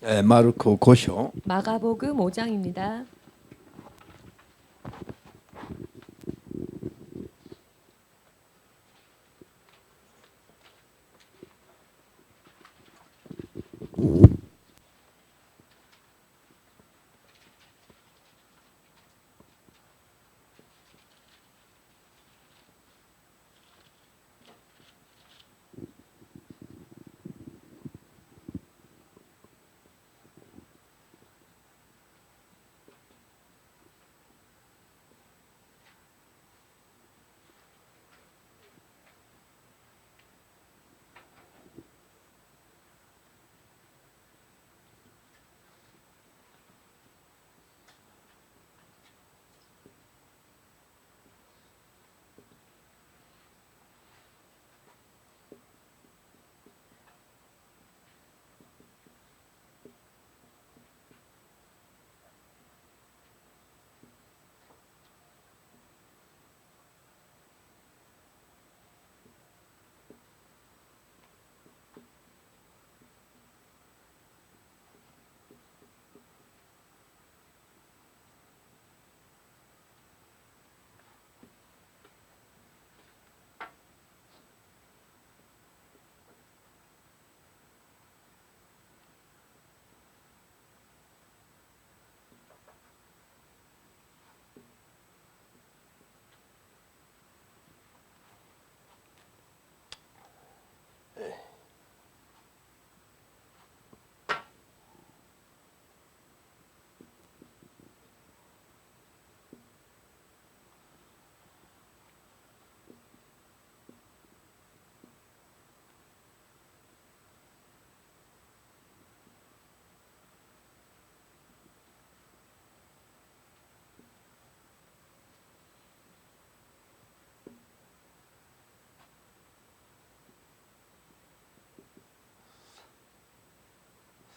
마르코 5章 마가복음 5장입니다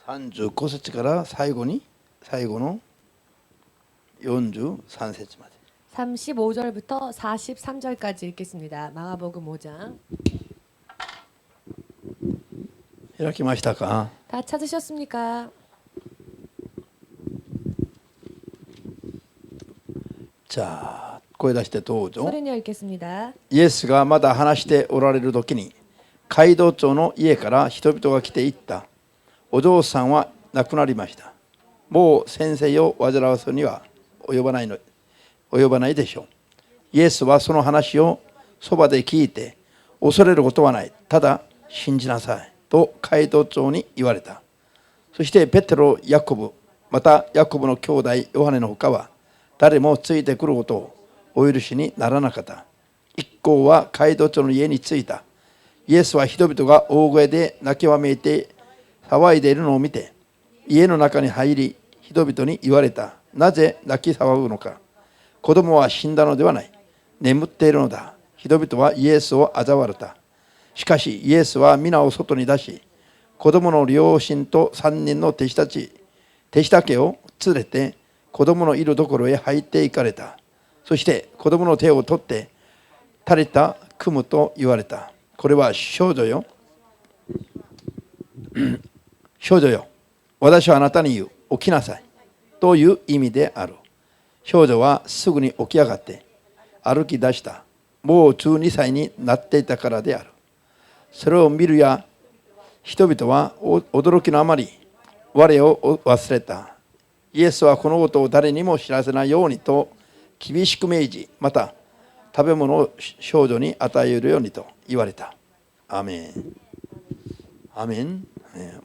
.35節から最後の43節まで 35절부터 43절까지 읽겠습니다. 마가복음 5장. 開きましたか？ 다 찾으셨습니까? じゃあ声出してどうぞ。 소리 내어 읽겠습니다. イエスがまだ話しておられる時に街道長の家から人々が来ていった。お嬢さんは亡くなりました。もう先生を煩わすには及ばないでしょう。イエスはその話をそばで聞いて、恐れることはない、ただ信じなさいと街道長に言われた。そしてペテロ、ヤコブ、またヤコブの兄弟ヨハネのほかは誰もついてくることをお許しにならなかった。一行は街道長の家に着いた。イエスは人々が大声で泣きわめいて騒いでいるのを見て、家の中に入り、人々に言われた。なぜ泣き騒ぐのか。子供は死んだのではない。眠っているのだ。人々はイエスを嘲笑った。しかしイエスは皆を外に出し、子供の両親と3人の弟子たちを連れて、子供のいるところへ入って行かれた。そして子供の手を取って、垂れた組むと言われた。これは少女よ。少女よ、私はあなたに言う、起きなさいという意味である。少女はすぐに起き上がって歩き出した。もう12歳になっていたからである。それを見るや人々は驚きのあまり我を忘れた。イエスはこのことを誰にも知らせないようにと厳しく命じ、また食べ物を少女に与えるようにと言われた。アメン。アメン。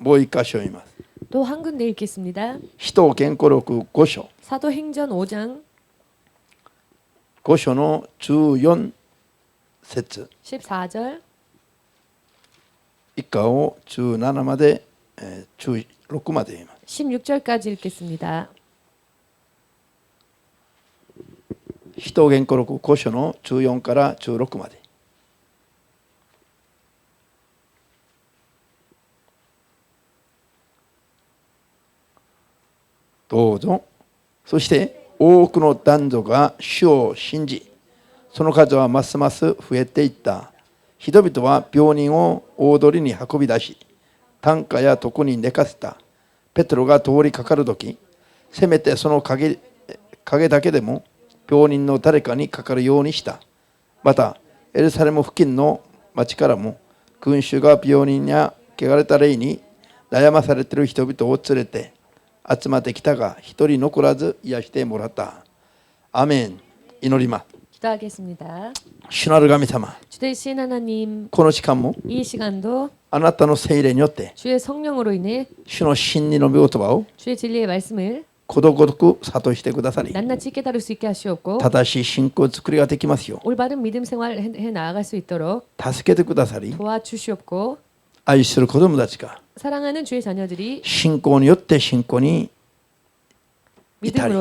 もう一箇所読みます。 또 한 군데 읽겠습니다. 使徒言語録5章 사도행전 5장 5章の14節 14절 以下を17まで、16まで読みます。 16절까지 읽겠습니다. 使徒言語録5章の14から16まで。どうぞ。そして多くの男女が主を信じ、その数はますます増えていった。人々は病人を大通りに運び出し、担架や床に寝かせた。ペペテロが通りかかるとき、せめてその影だけでも病人の誰かにかかるようにした。またエルサレム付近の町からも群衆が病人や汚れた霊に悩まされている人々を連れて集まってきたが、一人残らず癒してもらった。アメン。祈ります。 기도하겠습니다. 主なる神様、 주되신 하나님, この時間も 이 시간도 あなたの聖霊によって 주의 성령으로 인해 主の真理の御言葉を 주의 진리의 말씀을 ことごとく諭してくださり、 낱낱이 깨달을 수 있게 하시옵고 正しい信仰作りができますよ 올바른 믿음 생활 해 나아갈 수 있도록 う助けてくださり、 도와주시옵고 愛する子供たちが 사랑하는 주의 자녀들이 信仰によって信仰に至り、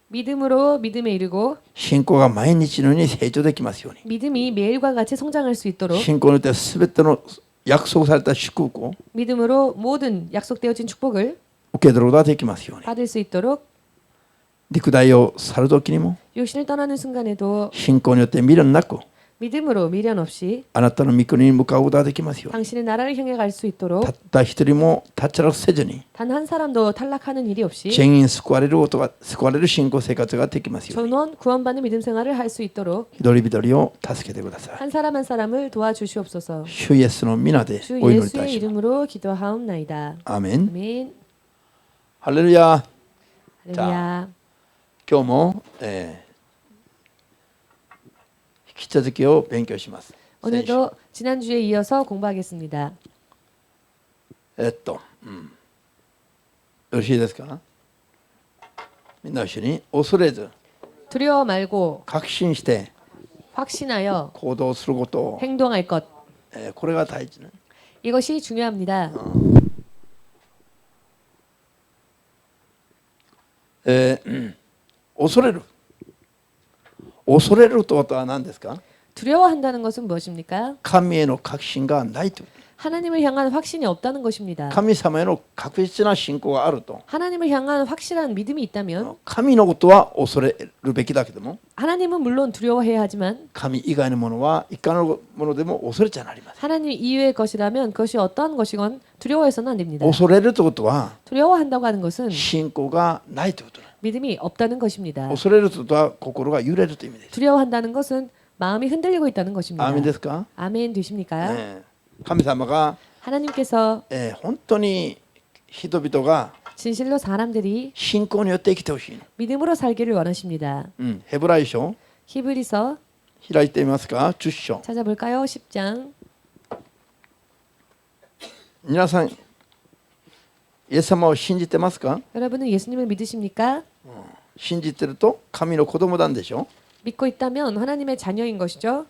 믿음으로 믿음에 이르고 信仰が毎日のように成長できますように、 믿음이 매일과 같이 성장할 수 있도록 信仰によって全ての約束された祝福を 믿음으로 모든 약속되어진 축복을 受け取ることができますように、 받을 수 있도록 陸大を去る時にも 육신을 떠나는 순간에도 信仰によって未練なく 믿음으로 미련 없이 あなたの御国に向かうことができますように、 당신의 나라를 향해 갈 수 た 있도록 った一人も脱落せずに 단 한 사람도 탈락하는 일이 없이 全員救われる信仰生活ができますように、 전원 구원받는 믿음 생활을 할 수 있도록 一人一人を助けてください。 한 사람 한 사람을 도와주시옵소서. 主イエスの皆で 주 お祈りいた 예수의 します。 이름으로 기도하옵나이다. アーメン。 아멘. ハレルヤ。 할렐루야. 今日も、引き続きを勉強します。 오늘도 지난주에 이어서 공부하겠습니다. よろしいですか。みんな一緒に恐れず 두려워 말고 確信して 확신하여 行動することを、 행동할 것. これが大事ね。 이것이 중요합니다. 恐れる。恐れるとは何ですか。 두려워한다는 것은 무엇입니까? 神への確信がないと。 하나님을 향한 확신이 없다는 것입니다. 神様への確実な信仰があると、 하나님을 향한 확실한 믿음이 있다면 神のことは恐れるべきだけども、 하나님은 물론 두려워해야 하지만 神以外のものはいかなるものでも恐れちゃなりません。 하나님 이외의 것이라면 그것이 어떠한 것이건 두려워해서는 안 됩니다. 恐れるということは 두려워한다고 하는 것은 信仰がないということだ。 믿음이 없다는 것입니다. 恐れるということは心が揺れるという意味です。 두려워한다는 것은 마음이 흔들리고 있다는 것입니다. アーメンですか。 아멘 되십니까? 神様が、 하나님께서 本当に人々が 진실로 사람들이 信仰によって生きてほしいの。 믿음으로 살기를 원하십니다. ヘブライ書 히브리서 開いてみますか。10章。 찾아볼까요? 10장. 皆さん、イエス様を信じてますか。 여러분은 예수님을 믿으십니까? 信じてると神の子供なんでしょ。 믿고 있다면 하나님의 자녀인 것이죠.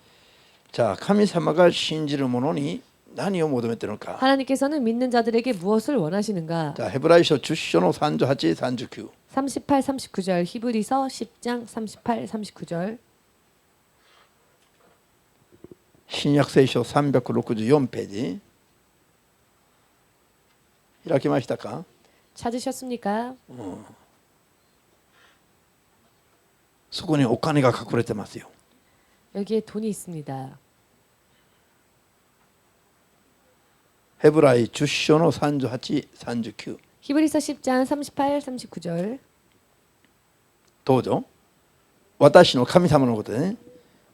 じゃあ神様が信じる者に何を求めているのか。 하나님께서는 믿는 자들에게 무엇을 원하시는가? じゃあヘブライ書10章の38、39。 38, 39절 히브리서 10장 38, 39절 新約聖書364ページ。開きましたか。 찾으셨습니까? そこにお金が隠れてますよ。 여기에 돈이 있습니다. ヘブライ10章の38、39。 히브리서 10장 38, 39절 どうぞ。私の神様のことでね。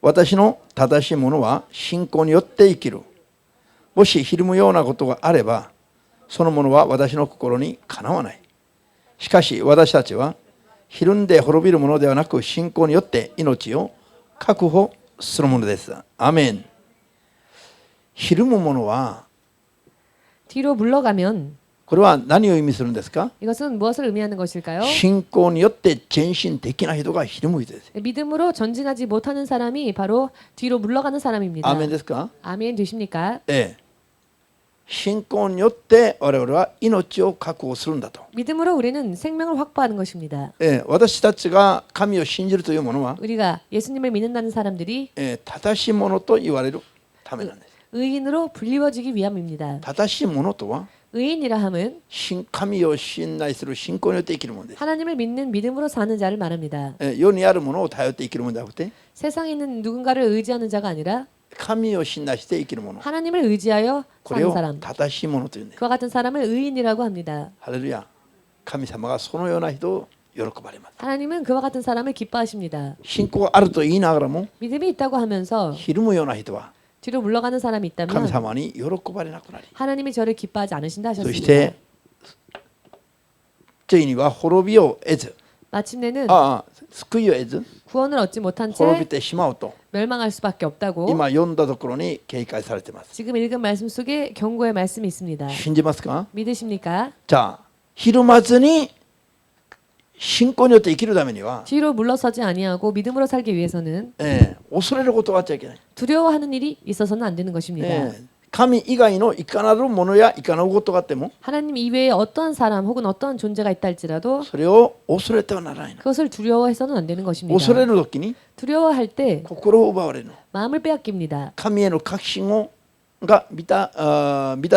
私の正しいものは信仰によって生きる。もしひるむようなことがあれば、そのものは私の心にかなわない。しかし私たちはひるんで滅びるものではなく、信仰によって命を確保するものです。アメン。ひるむものは、 뒤로 물러가면 これは何を意味するんですか。 이것은 무엇을 의미하는 것일까요? 信仰によって前進できない人がひるむ人です。 믿음으로 전진하지 못하는 사람이 바로 뒤로 물러가는 사람입니다. アーメンですか。 아멘 되십니까? 信仰によって我々は命を確保するんだと。 믿음으로 우리는 생명을 확보하는 것입니다. 私たちが神を信じるというものは、 우리가 예수님을 믿는다는 사람들이 正しいものと言われるためなんです。 의인으로 불리워지기 위함입니다. 正しいものとは 의인이라 함은 神を信頼する信仰によって生きるものです。 하나님을 믿는 믿음으로 사는 자를 말합니다. 世にあるものを頼って生きるものではなくて、 세상에 있는 누군가를 의지하는 자가 아니라 神を信頼して生きるもの、 하나님을 의지하여 これ 사는 を 사람. 正しいものというんです。 그와 같은 사람을 의인이라고 합니다. ハレルヤ。神様がそのような人を喜ばれます。 하나님은 그와 같은 사람을 기뻐하십니다. 信仰があると言いながらも 믿음이 있다고 하면서 ひるむような人は 뒤로 물러가는 사람이 神 있다면 様に喜ばれなくなり、 하나님이 저를 기뻐하지 않으신다 そし 하셨습니다. てついには滅びを得ず、 마침내는 救いを得ず 구원을 얻지 못한 滅び 채 てしまうと 멸망할 수밖에 없다고 今読んだところに警戒されています。 지금 읽은 말씀 속에 경고의 말씀이 있습니다. 信じますか？ 믿으십니까? じゃあひるまずに信仰によって生きるためには、 뒤로 물러서지 아니하고 믿음으로 살기 위해서는 恐れることがあっちゃいけない。 두려워하는 일이 있어서는 안 되는 것입니다. 神以外のいかなるものやいかなることがあっても 하나님 이외에 어떠한 사람 혹은 어떠한 존재가 있다 할지라도 それを恐れてはならないの。 그것을 두려워해서는 안 되는 것입니다. 恐れる時に 두려워할 때 心を奪われるの。 마음을 빼앗깁니다. 神への確信が満た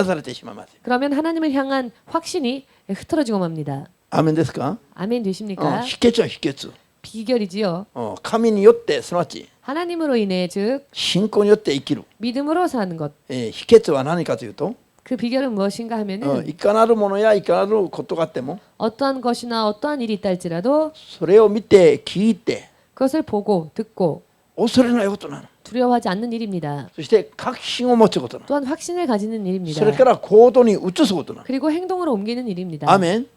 されてしまいます。 그러면 하나님을 향한 확신이 흐트러지고 맙니다. アーメンですか？ 아멘 되십니까? 秘訣は秘訣。 비결이지요. 神によってすなわち 하나님으로 인해 즉 信仰によって生きる。 믿음으로 사는 것. 秘訣は何かというと、 그 비결은 무엇인가 하면은 いかなるものやいかなることがあっても 어떠한 것이나 어떠한 일이 있다 할지라도 それを見て聞いて 그것을 보고 듣고 恐れないことなの。 두려워하지 않는 일입니다. そして確信を持つことなの。 또한 확신을 가지는 일입니다. それから行動に移すことなの。 그리고 행동으로 옮기는 일입니다. アーメン。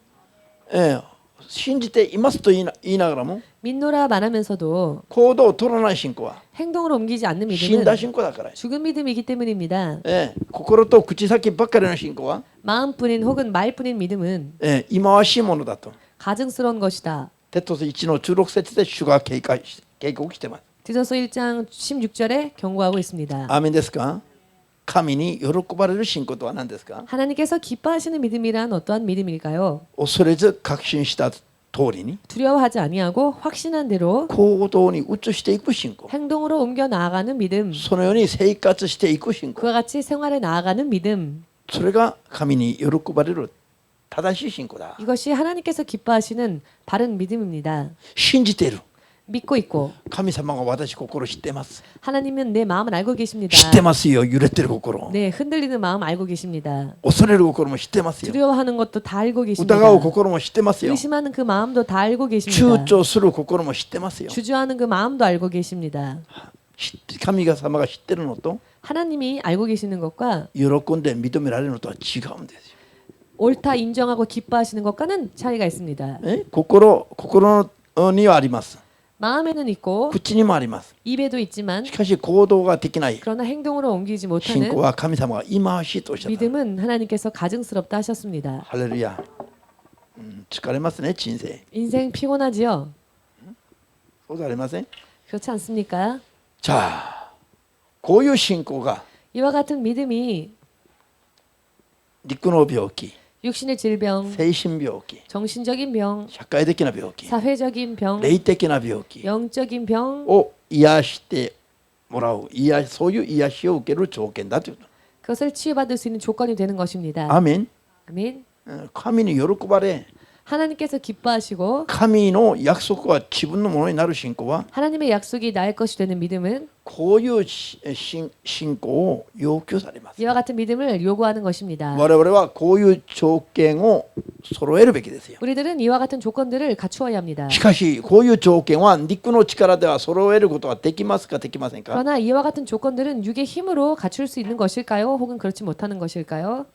信じていますと言いながらも 믿노라 말하면서도 行動を取らない信仰は 행동으로 옮기지 않는 死んだ 믿음은 信仰だから。 죽은 믿음이기 때문입니다. 心と口先ばっかりの信仰は 마음뿐인 혹은 말뿐인 믿음은 忌まわしいものだと。 가증스러운 것이다. テトス1の16節で主が警告してます。 디도서 1장 16절에 경고하고 있습니다. アーメンですか？神に喜ばれる信仰とは何ですか？ 하나님께서 기뻐하시는 믿음이란 어떠한 믿음일까요? 恐れず確信した通りに 두려워하지 아니하고 확신한 대로 行動に移していく信仰。 행동으로 옮겨 나아가는 믿음. そのように生活していく信仰。 그와 같이 생활에 나아가는 믿음. それが神に喜ばれる正しい信仰だ。 이것이 하나님께서 기뻐하시는 바른 믿음입니다. 信じている。 믿고 있고 神様が私心知ってます。 하나님은 내 마음을 알고 계십니다. 知ってますよ。揺れてる心。 네, 흔들리는 마음 알고 계십니다. 恐れる心も知ってますよ。 두려워하는 것도 다 알고 계십니다. 疑う心も知ってますよ。 의심하는 그 마음도 다 알고 계십니다. 躊躇する心も知ってますよ。 주저하는 그 마음도 알고 계십니다. 神様が知ってるのと 하나님이 알고 계시는 것과 喜んで認められるのとは違うんですよ。 옳다 인정하고 기뻐하시는 것과는 차이가 있습니다. 心にはあります。 마음에는 있고 口にもあります。 입에도 있지만 しかし行動ができない 그러나 행동으로 옮기지 信 못하는 仰は神様が忌まわしいとおっしゃった。 믿음은 하나님께서 가증스럽다 하셨습니다. ハレルヤ。疲れますね、人生。 인생 피곤하지요? そうじゃありません。 그렇지 않습니까? じゃあこういう信仰が 이와 같은 믿음이 陸の病気、 육신의 질병, 精神病気、 정신적인 병, 社会的な病気、 사회적인 병, 霊的な病気 영적인 병 を癒してもらう、そういう癒しを受ける条件だということ。 그것을 치유받을 수 있는 조건이 되는 것입니다. アーメン。 아멘. 神に喜ばれ、 하나님께서 기뻐하시고 神の約束は自分のものになる信仰は 하나님의 약속이 나의 것이 되는 믿음은 こういう信仰を要求されます。 이와 같은 믿음을 요구하는 것입니다. 我々はこういう条件を揃えるべきですよ。 우리들은 이와 같은 조건들을 갖추어야 합니다. しかしこういう条件は肉の力では揃えることができますかできませんか？ 그러나 이와 같은 조건들은 육의 힘으로 갖출 수 있는 것일까요? 혹은 그렇지 못하는 것일까요?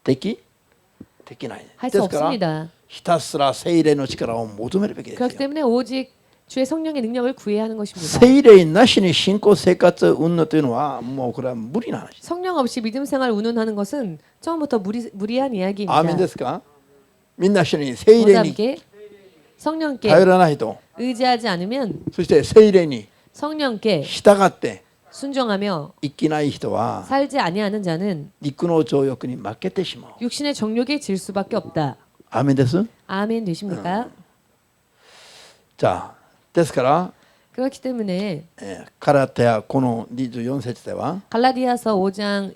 できない。 할 で 수 すから 없습니다. ひたすら聖霊の力を求めるべきです 그렇기 よ。 때문에 오직 주의 성령의 능력을 구해야 하는 것입니다. 聖霊なしに信仰生活云々というのはもうこれは無理な話。 성령 없이 믿음 생활 운운하는 것은 처음부터 무리한 アーメン 이야기입니다. ですか？みんな一緒に聖霊に 모두함께 성령께 頼らないと、 의지하지 않으면 そして聖霊に 성령께 従って 순종하며 生きない人は 살지 아니하는 자는 肉の情欲に負けてしまう。 육신의 정욕에 질 수밖에 없다. アーメンです。 아멘 되십니까? じゃあですから、 그렇기 때문에 カラテヤこの24節では 갈라디아서 5장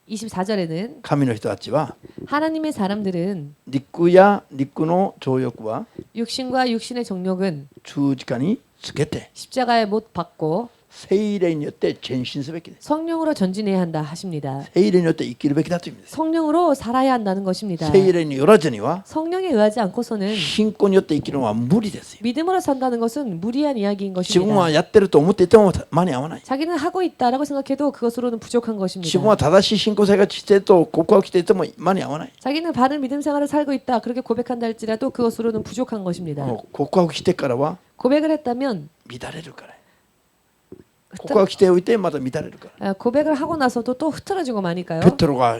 24절에는 神の人たちは 하나님의 사람들은 肉や肉の情欲は 육신과 육신의 정욕은 十字架につけて 십자가에 못 박고 聖霊によって前進すべきです。 성령으로 전진해야 한다 하십니다. 聖霊によって生きるべきだという意味です。 성령으로 살아야 한다는 것입니다. 聖霊によらずには 성령에 의하지 않고서는 信仰によって生きるのは無理ですよ。 믿음으로 산다는 것은 무리한 이야기인 自分 것입니다. はやってると思っていても間に合わない。 자기는 하고 있다라고 생각해도 그것으로는 부족한 自分 것입니다. は正しい信仰生活していると告白していても間に合わない。 자기는 바른 믿음 생활을 살고 있다 그렇게 고백한다 할지라도 그것으로는 부족한 것입니다. 告白してからは 고백을 했다면 乱れるから。告白しておいてまた乱れるから。 고백을 하고 나서도 또 흐트러지고 마니까요. ペトロが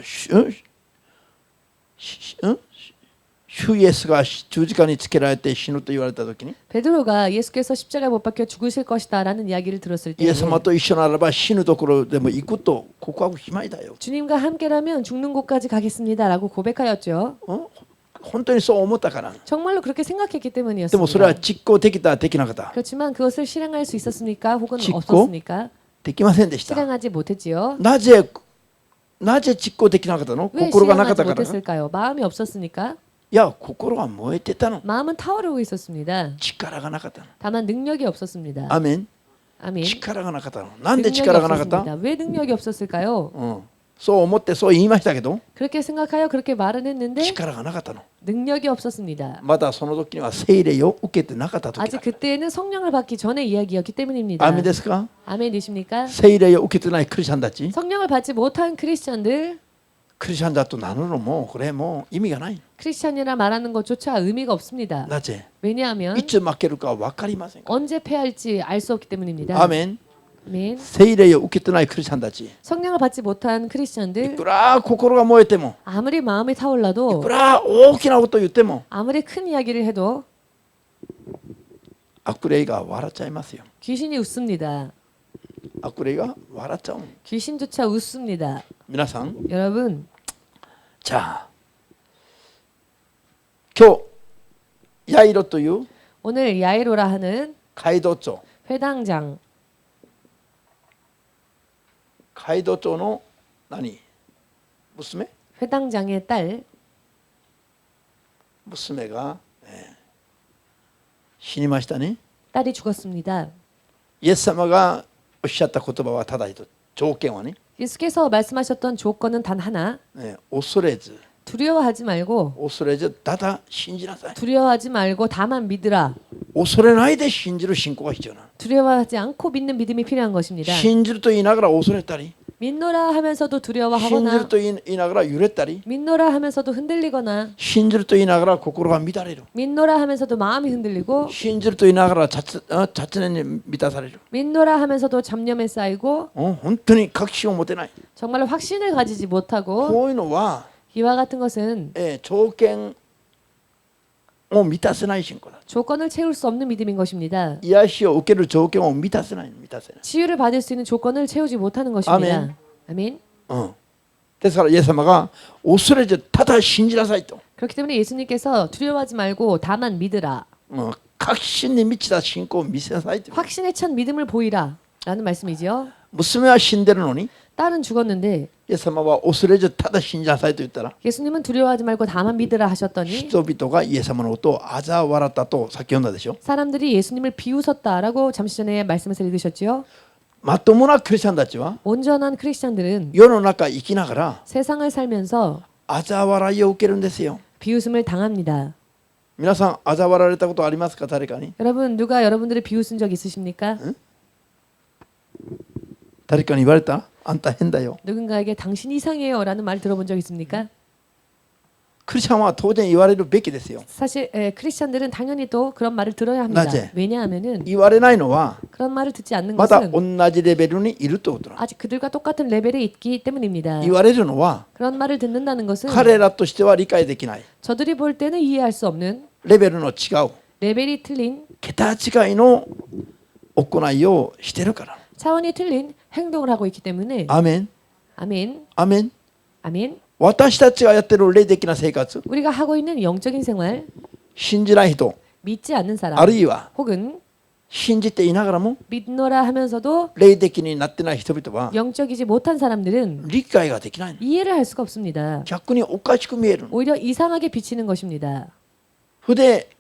主イエスが十字架につけられて死ぬと言われた時に 베드로가 예수께서 십자가에 못 박혀 죽으실 것이다라는 이야기를 들었을 イエ 때 ス様と一緒ならば死ぬところでも行くと告白しまいだよ。 주님과 함께라면 죽는 곳까지 가겠습니다라고 고백하였죠. 本当にそう思ったから。 정말로 그렇게 생각했기 でもそれは 때문이었습니다. 実行できたできなかった 그렇지만 그것을 실행할 수 있었습니까? 혹은 직고? 없었습니까? できませんでした。 실행하지 못했지요. なぜ実行できなかったの？ 왜 心がなかっ 실행하지 たから。い 못했을까요? 마음이 없었으니까? や心が燃えてたの。 마음은 타오르고 있었습니다. 力がなかったの。 다만 능력이 없었습니다. アメン。 아멘. 力がなかったの。なんで 능력이 力がなかった？ 없었습니다. 왜 능력이 없었을까요? そう思ってそう言いましたけど 그렇게 생각하여 그렇게 말은 했는데 力がなかったの。 능력이 없었습니다. まだその時には聖霊を受けてなかった時 아직 だ。 그때는 성령을 받기 전의 이야기였기 때문입니다. アメンですか？ 아멘이십니까? 聖霊を受けてないクリスチャンたち、 성령을 받지 못한 크리스천들 クリスチャンだと名乗るのもこれもう意味がない。 크리스천이라 말하는 것조차 의미가 없습니다. なぜ？ 왜냐하면 いつ負けるか分かりませんから。 언제 패할지 알 수 없기 때문입니다. アメン。 아멘. 聖霊を受けてないクリスチャンたち、 성령을 받지 못한 い 크리스천들 くら心が燃えても、 아무리 마음이 い 타올라도 くら大きなことを言っても、 아무리 큰 이야기를 해도 悪霊が笑っちゃいますよ。 귀신이 웃습니다. 悪霊が笑っちゃう。 귀신조차 웃습니다. 皆さん、 여러분 じゃあ今日ヤイロという 오늘 야이로라 하는 街道長、 회당장 街道長の何？娘？ 회당장의 딸 娘が、死にましたね。 딸이 죽었습니다. イエス様がおっしゃった言葉はただ一つ、条件はね、 예수께서 말씀하셨던 조건은 단 하나. 恐れず、 두려워하지 말고 恐れずただ信じなさい。 두려워하지 말고 다만 믿으라. 恐れないで信じる信仰が必要なの。 두려워하지 않고 믿는 믿음이 필요한 것입니다. 信じると言いながら恐れたり、 믿노라 하면서도 信じる 두려워하거나 と言いながら揺れたり、 믿노라 하면서도 흔들리거나 信じると言いながら心が乱れる、 믿노라 하면서도 마음이 흔들리고 信じると言いながら雑念に満たされる、 믿노라 하면서도 잡념에 쌓이고 本当に確信を持てない、 정말로 확신을 가지지 못하고 こういうのは、 이와 같은 것은 条件を満たせない信仰だ。 조건을 채울 수 없는 믿음인 것입니다. 癒しを受ける条件を満たせない。 치유를 받을 수 있는 조건을 채우지 못하는 것입니다. 아멘. ですからイエス様が恐れずただ信じなさいと、 그렇기 때문에 예수님께서 두려워하지 말고 다만 믿으라. 確信に満ちた信仰を見せなさいと。 확신에 찬 믿음을 보이라 라는 말씀이죠. 娘は死んでるのに 딸은 죽었는데 イエス様は恐れずただ信じなさいと言ったら、 예수님은 두려워하지 말고 다만 믿으라 하셨더니 人々がイエス様のことを嘲笑ったとさっき読んだでしょ。 사람들이 예수님을 비웃었다라고 잠시 전에 말씀에서 읽으셨죠. まともなクリスチャンたちは 온전한 크리스천들은 世の中生きながら 세상을 살면서 嘲笑いを受けるんですよ。 비웃음을 당합니다. 皆さん嘲笑われたことありますか？誰かに？ 여러분 누가 여러분들을 비웃은 적 있으십니까? 誰かに言われた？あんた変だよ。 누군가에게 당신 이상해요 라는 말 들어본 적 있습니까? クリスチャンは当然言われるべきですよ。 사실 크리스천들은 당연히 또 그런 말을 들어야 합니다. 낮에. 왜냐하면은 言われないのは 그런 말을 듣지 않는 まだ 것은 同じレベルにいるということだ。 아직 그들과 똑같은 레벨에 있기 때문입니다. 言われるのは 그런 말을 듣는다는 것은 彼らとしては理解できない 저들이 볼 때는 이해할 수 없는 レベルの違う 레벨이 틀린 桁違いの行いをしてるから。 차원이 틀린 행동을 하고 있기 때문에 アメン。 아멘 アメン。 아멘 私たちがやってる霊的な生活、 우리가 하고 있는 영적인 생활 信じない人、 믿지 않는 사람 あるいは 혹은 信じていながらも 믿노라 하면서도 霊的になってない人々は 영적이지 못한 사람들은 理解ができないの。 이해를 할 수가 없습니다. 逆におかしく見えるの。 오히려 이상하게 비치는 것입니다. それで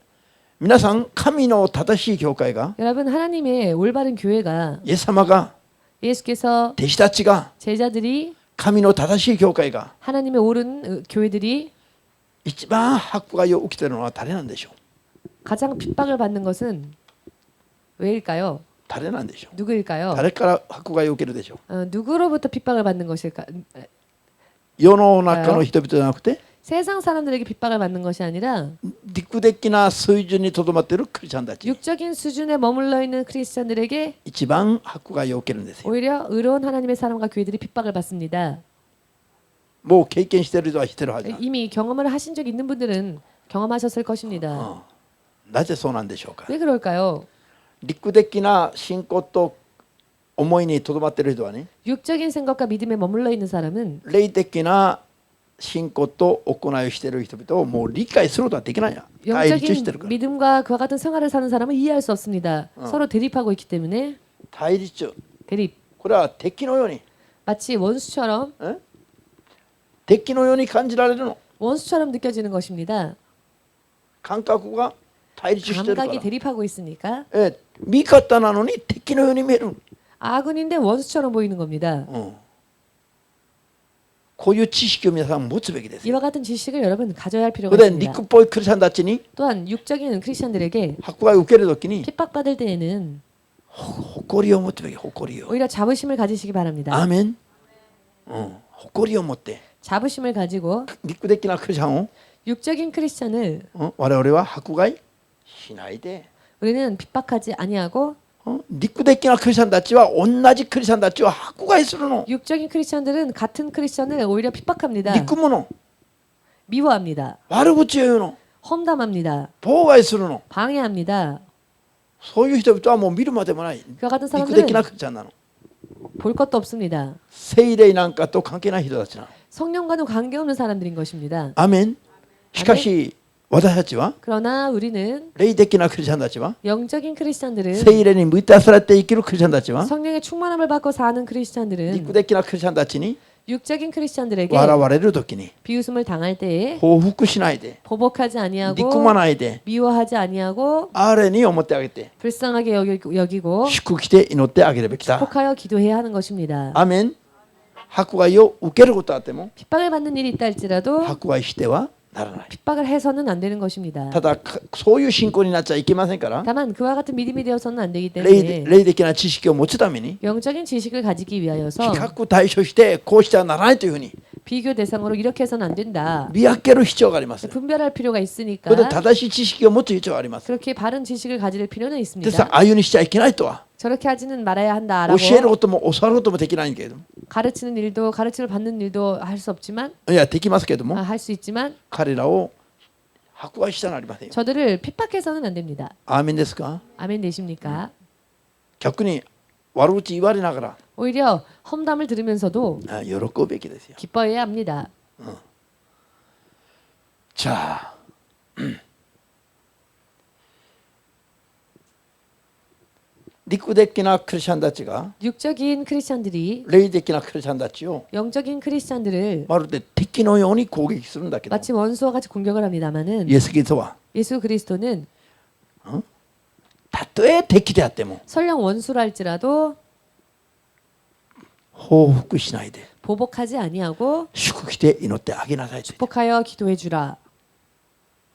皆さん神の正しい教会が 여러분 하나님의 올바른 교회가 イエス様が 예수께서 弟子たちが 제자들이 神の正しい教会が 하나님의 옳은 교회들이 一番迫害を受けているのは誰なんでしょう 가장 핍박을 받는 것은 왜일까요? 誰なんでしょう 누구일까요? 誰から迫害を受けるでしょう 누구로부터 핍박을 받는 것일까? 世の中の人々じゃなくて 세상 사람들에게 핍박을 받는 것이 아니라 陸的な水準にとどまっているクリスチャンたち 육적인 수준에 머물러 있는 크리스천들에게 一番迫害を受けるんですよ 오히려 의로운 하나님의 사람과 교회들이 핍박을 받습니다. もう経験している人はしているはずだ 이미 경험을 하신 적 있는 분들은 경험하셨을 것입니다. なぜそうなんでしょうか 왜 그럴까요? 陸的な信仰と思いにとどまっている人はね 육적인 생각과 믿음에 머물러 있는 사람은 霊的な信仰と行いをしている人々をもう理解することはできないや対立してる 영적인 から 믿음과 그와 같은 생활을 사는 사람은 이해할 수 없습니다. 서로 대립하고 있기 때문에 対立 대립 これは敵のように 마치 원수처럼 敵のように感じられるの 원수처럼 느껴지는 것입니다. 感覚が対立してるから 감각이 대립하고 있으니까 味方なのに敵のように見える、 아군인데 원수처럼 보이는 겁니다. こういう知識を皆さん持つべきですよ 이와 같은 지식을 여러분 가져야 할 필요가 それで 있습니다. 肉っぽいクリスチャンたちに 또한 육적인 크리스천들에게 迫害を受けるときに 핍박받을 때에는 誇りを持つべき誇りを 오히려 자부심을 가지시기 바랍니다. アーメン、誇りを持って 자부심을 가지고 肉的なクリスチャンを 육적인 크리스천을 我々は迫害しないで 우리는 핍박하지 아니하고 陸的なクリスチャンたちは同じクリスチャンたちを迫害するの 육적인 크리스천들은 같은 크리스천을 오히려 핍박합니다. 憎むの 미워합니다. 悪口を言うの 험담합니다. 妨害するの 방해합니다. そういう人々はもう見るまでもない 그와 같은 肉的な 사람들은 クリスチャンなの 볼 것도 없습니다. 聖霊なんかと関係ない人たちなの 성령과는 관계없는 사람들인 것입니다. アーメンしかし私たちは 그러나 우리는 霊的なクリスチャンたちは 영적인 크리스천들은 聖霊に満たされて生きるクリスチャンたちは 성령의 충만함을 받고 사는 크리스천들은 肉的なクリスチャンたちに 육적인 크리스천들에게 笑われる時に 비웃음을 당할 때에 報復しないで 보복하지 아니하고 憎まないで 미워하지 아니하고 あれに思ってあげて 불쌍하게 여기고 祝福して祈ってあげるべきだ 축복하여 기도해야 하는 것입니다. アーメン迫害を受けることあっても 핍박을 받는 일이 있다 할지라도 迫害してはならない 핍박을 해서는 안 되는 것입니다. ただそういう信仰になっちゃいけませんから 다만 그와 같은 믿음이 되어서는 안 되기 霊 때문에 霊的な知識を持つために 영적인 지식을 가지기 比 위하여서 較対処してこうしてはならないというふうに 비교 대상으로 이렇게 해서는 안 된다. 見分ける必要があります。 분별할 필요가 있으니까 それで正しい知識を持つ必要があります。 그렇게 바른 지식을 가질 필요는 ですから 있습니다. ああいうにしちゃいけないとは 저렇게 하지는 말아야 한다라고 教えることも教わることもできないけれども 가르치는 일도 가르침을 받는 일도 할 수 없지만 いやできますけれども 할 수 있지만 彼らを迫害したらなりませんよ。 저들을 핍박해서는 안 됩니다. アーメンですか 아멘 되십니까? 逆に悪口言われながら 오히려 험담을 들으면서도 喜ぶべきですよ。 기뻐해야 합니다. じゃあ陸的なクリスチャンたちが 육적인 크리스천들이 霊的なクリスチャンたちを 영적인 크리스천들을 まるで敵のように攻撃するんだけど 마치 원수와 같이 공격을 합니다마는 イエス・キリストは 예수 그리스도는 たとえ敵であっても 설령 원수라 할지라도 報復しないで 보복하지 아니하고 祝福して祈ってあげなさいと 축복하여 기도해 주라.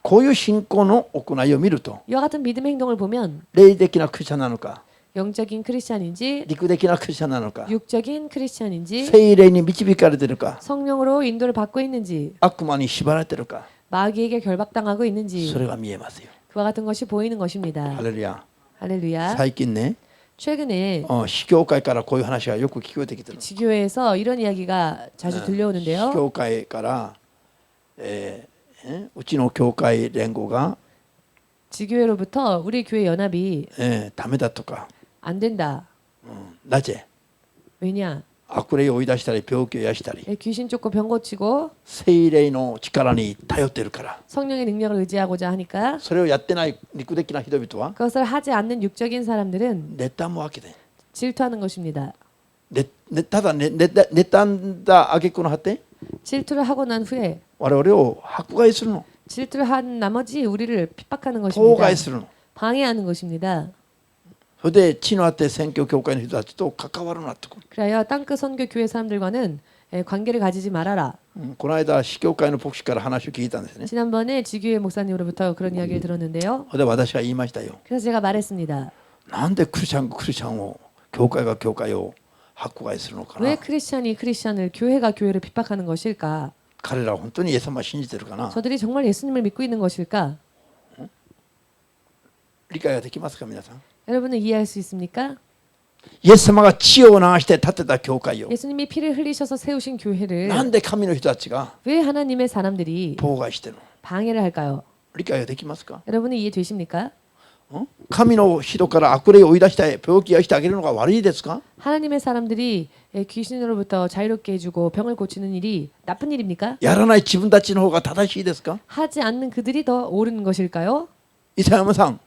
こういう信仰の行いを見ると 이와 같은 믿음의 행동을 보면 霊的なクリスチャンなのか 영적인 크리스천인지 陸的なクリスチャンなのか 육적인 크리스천인지 聖霊に導かれているか 성령으로 인도를 받고 있는지 悪魔に縛られているか 마귀에게 결박당하고 있는지 それが見えますよ。 그와 같은 것이 보이는 것입니다. ハレルヤ。 할렐루야. 最近ね 최근에 司教会からこういう話がよく聞こえてきてる。 지교회에서 이런 이야기가 자주 司 들려오는데요. 教会からうちの教会連合が 지교회로부터 우리 교회 연합이 ダメだとか 안 된다. なぜ 왜냐? 悪霊を追い出したり病気を癒したり 귀신 쫓고 병 고치고 聖霊の力に頼っているから 성령의 능력을 의지하고자 하니까 それをやってない肉的な人々は 그것을 하지 않는 육적인 사람들은 妬むわけで 질투하는 것입니다. ただ妬んだ挙句の果て 질투를 하고 난 후에 我々を迫害するの。 질투를 한 나머지 우리를 핍박하는 妨 것입니다. 害するの。 방해하는 것입니다. それで地のあって宣教教会の人たちと関わるなってこと。 그래야 땅끝 선교 교회 사람들과는 관계를 가지지 말아라. この間司教会の牧師から話を聞いたんですね。 지난번에 지교회 목사님으로부터 그런 이야기를 들었는데요. それで私は言いましたよ。 그래서 제가 말했습니다. なんでクリスチャンを教会が教会を迫害するのか 왜 な。 크리스찬이 크리스찬을 교회가 교회를 핍박하는 것일까? 彼らは本当にイエス様を信じてるかな。 저들이 정말 예수님을 믿고 있는 것일까? 理解ができますか皆さん。 여러분은 이해할 수 있습니까? イエス様が血を流して建てた教会を 예수님이 피를 흘리셔서 세우신 교회를 なんで神の人たちが 왜 하나님의 사람들이 妨害してるの。 방해를 할까요? 理解ができますか。 여러분은 이해되십니까? 神の人から悪霊を追い出したい、病気をしてあげるのが悪いですか。 하나님의 사람들이 귀신으로부터 자유롭게 해주고 병을 고치는 일이 나쁜 일입니까? やらない自分たちの方が正しいですか。 하지 않는 그들이 더 옳은 것일까요? イサヤマさん、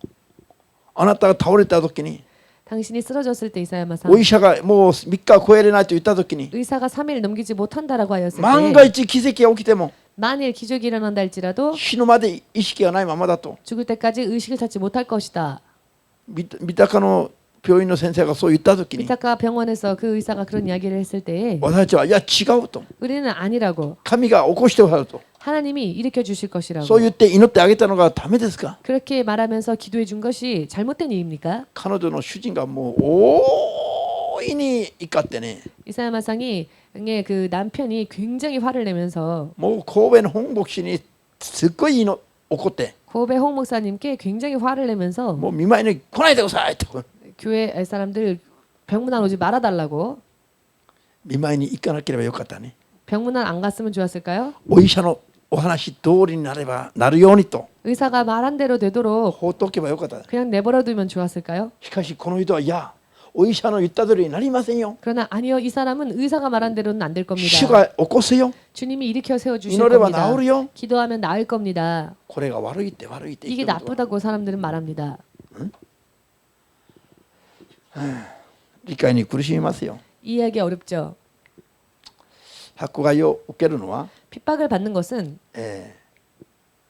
あなたが倒れた時に 당신이 쓰러졌을 때 이사야마상 お医者がもう3日超えれないと言った時に 의사가 3일 넘기지 못한다라고 하였을 万が 때 一奇跡が起きても 만일 기적이 일어난다 할지라도 死ぬまで意識がないままだと 죽을 때까지 의식을 찾지 못할 것이다. 三鷹の病院の先生がそう言った時に 미타카 병원에서 그 의사가 그런 이야기를 했을 때에 私たちはいや違うと 우리는 아니라고 神が起こしてくださると 하나님이 일으켜 주실 것이라고 そう言って祈ってあげたのがダメですか。 그렇게 말하면서 기도해 준 것이 잘못된 일입니까? 彼女の主人がもう大いに怒ってね 이사야마상이 그 남편이 굉장히 화를 내면서 もう神戸の本牧師にすっごい怒って 고베 홍 목사님께 굉장히 화를 내면서 もう見舞いに来ないでくださいと 교회 사람들 병문안 오지 말아달라고 見舞いに行かなければよかったね。 병문안 안 갔으면 좋았을까요? お医者のお話通りになればなるようにと 의사가 말한 대로 되도록 放っておけばよかった。 그냥 내버려두면 좋았을까요? しかしこの人はいやお医者の言った通りになりませんよ。 그러나 아니요, 이 사람은 의사가 말한 대로는 안 될 主 겁니다. が起こせよ。 주님이 일으켜 세워 주실 祈れば 겁니다. 治るよ。 기도하면 나을 겁니다. これが悪いって悪いって言 이게 ってることは 나쁘다고 사람들은 말합니다. 理解に苦しみますよ。 이해하기 어렵죠. 迫害を受けるのは、 핍박을 받는 것은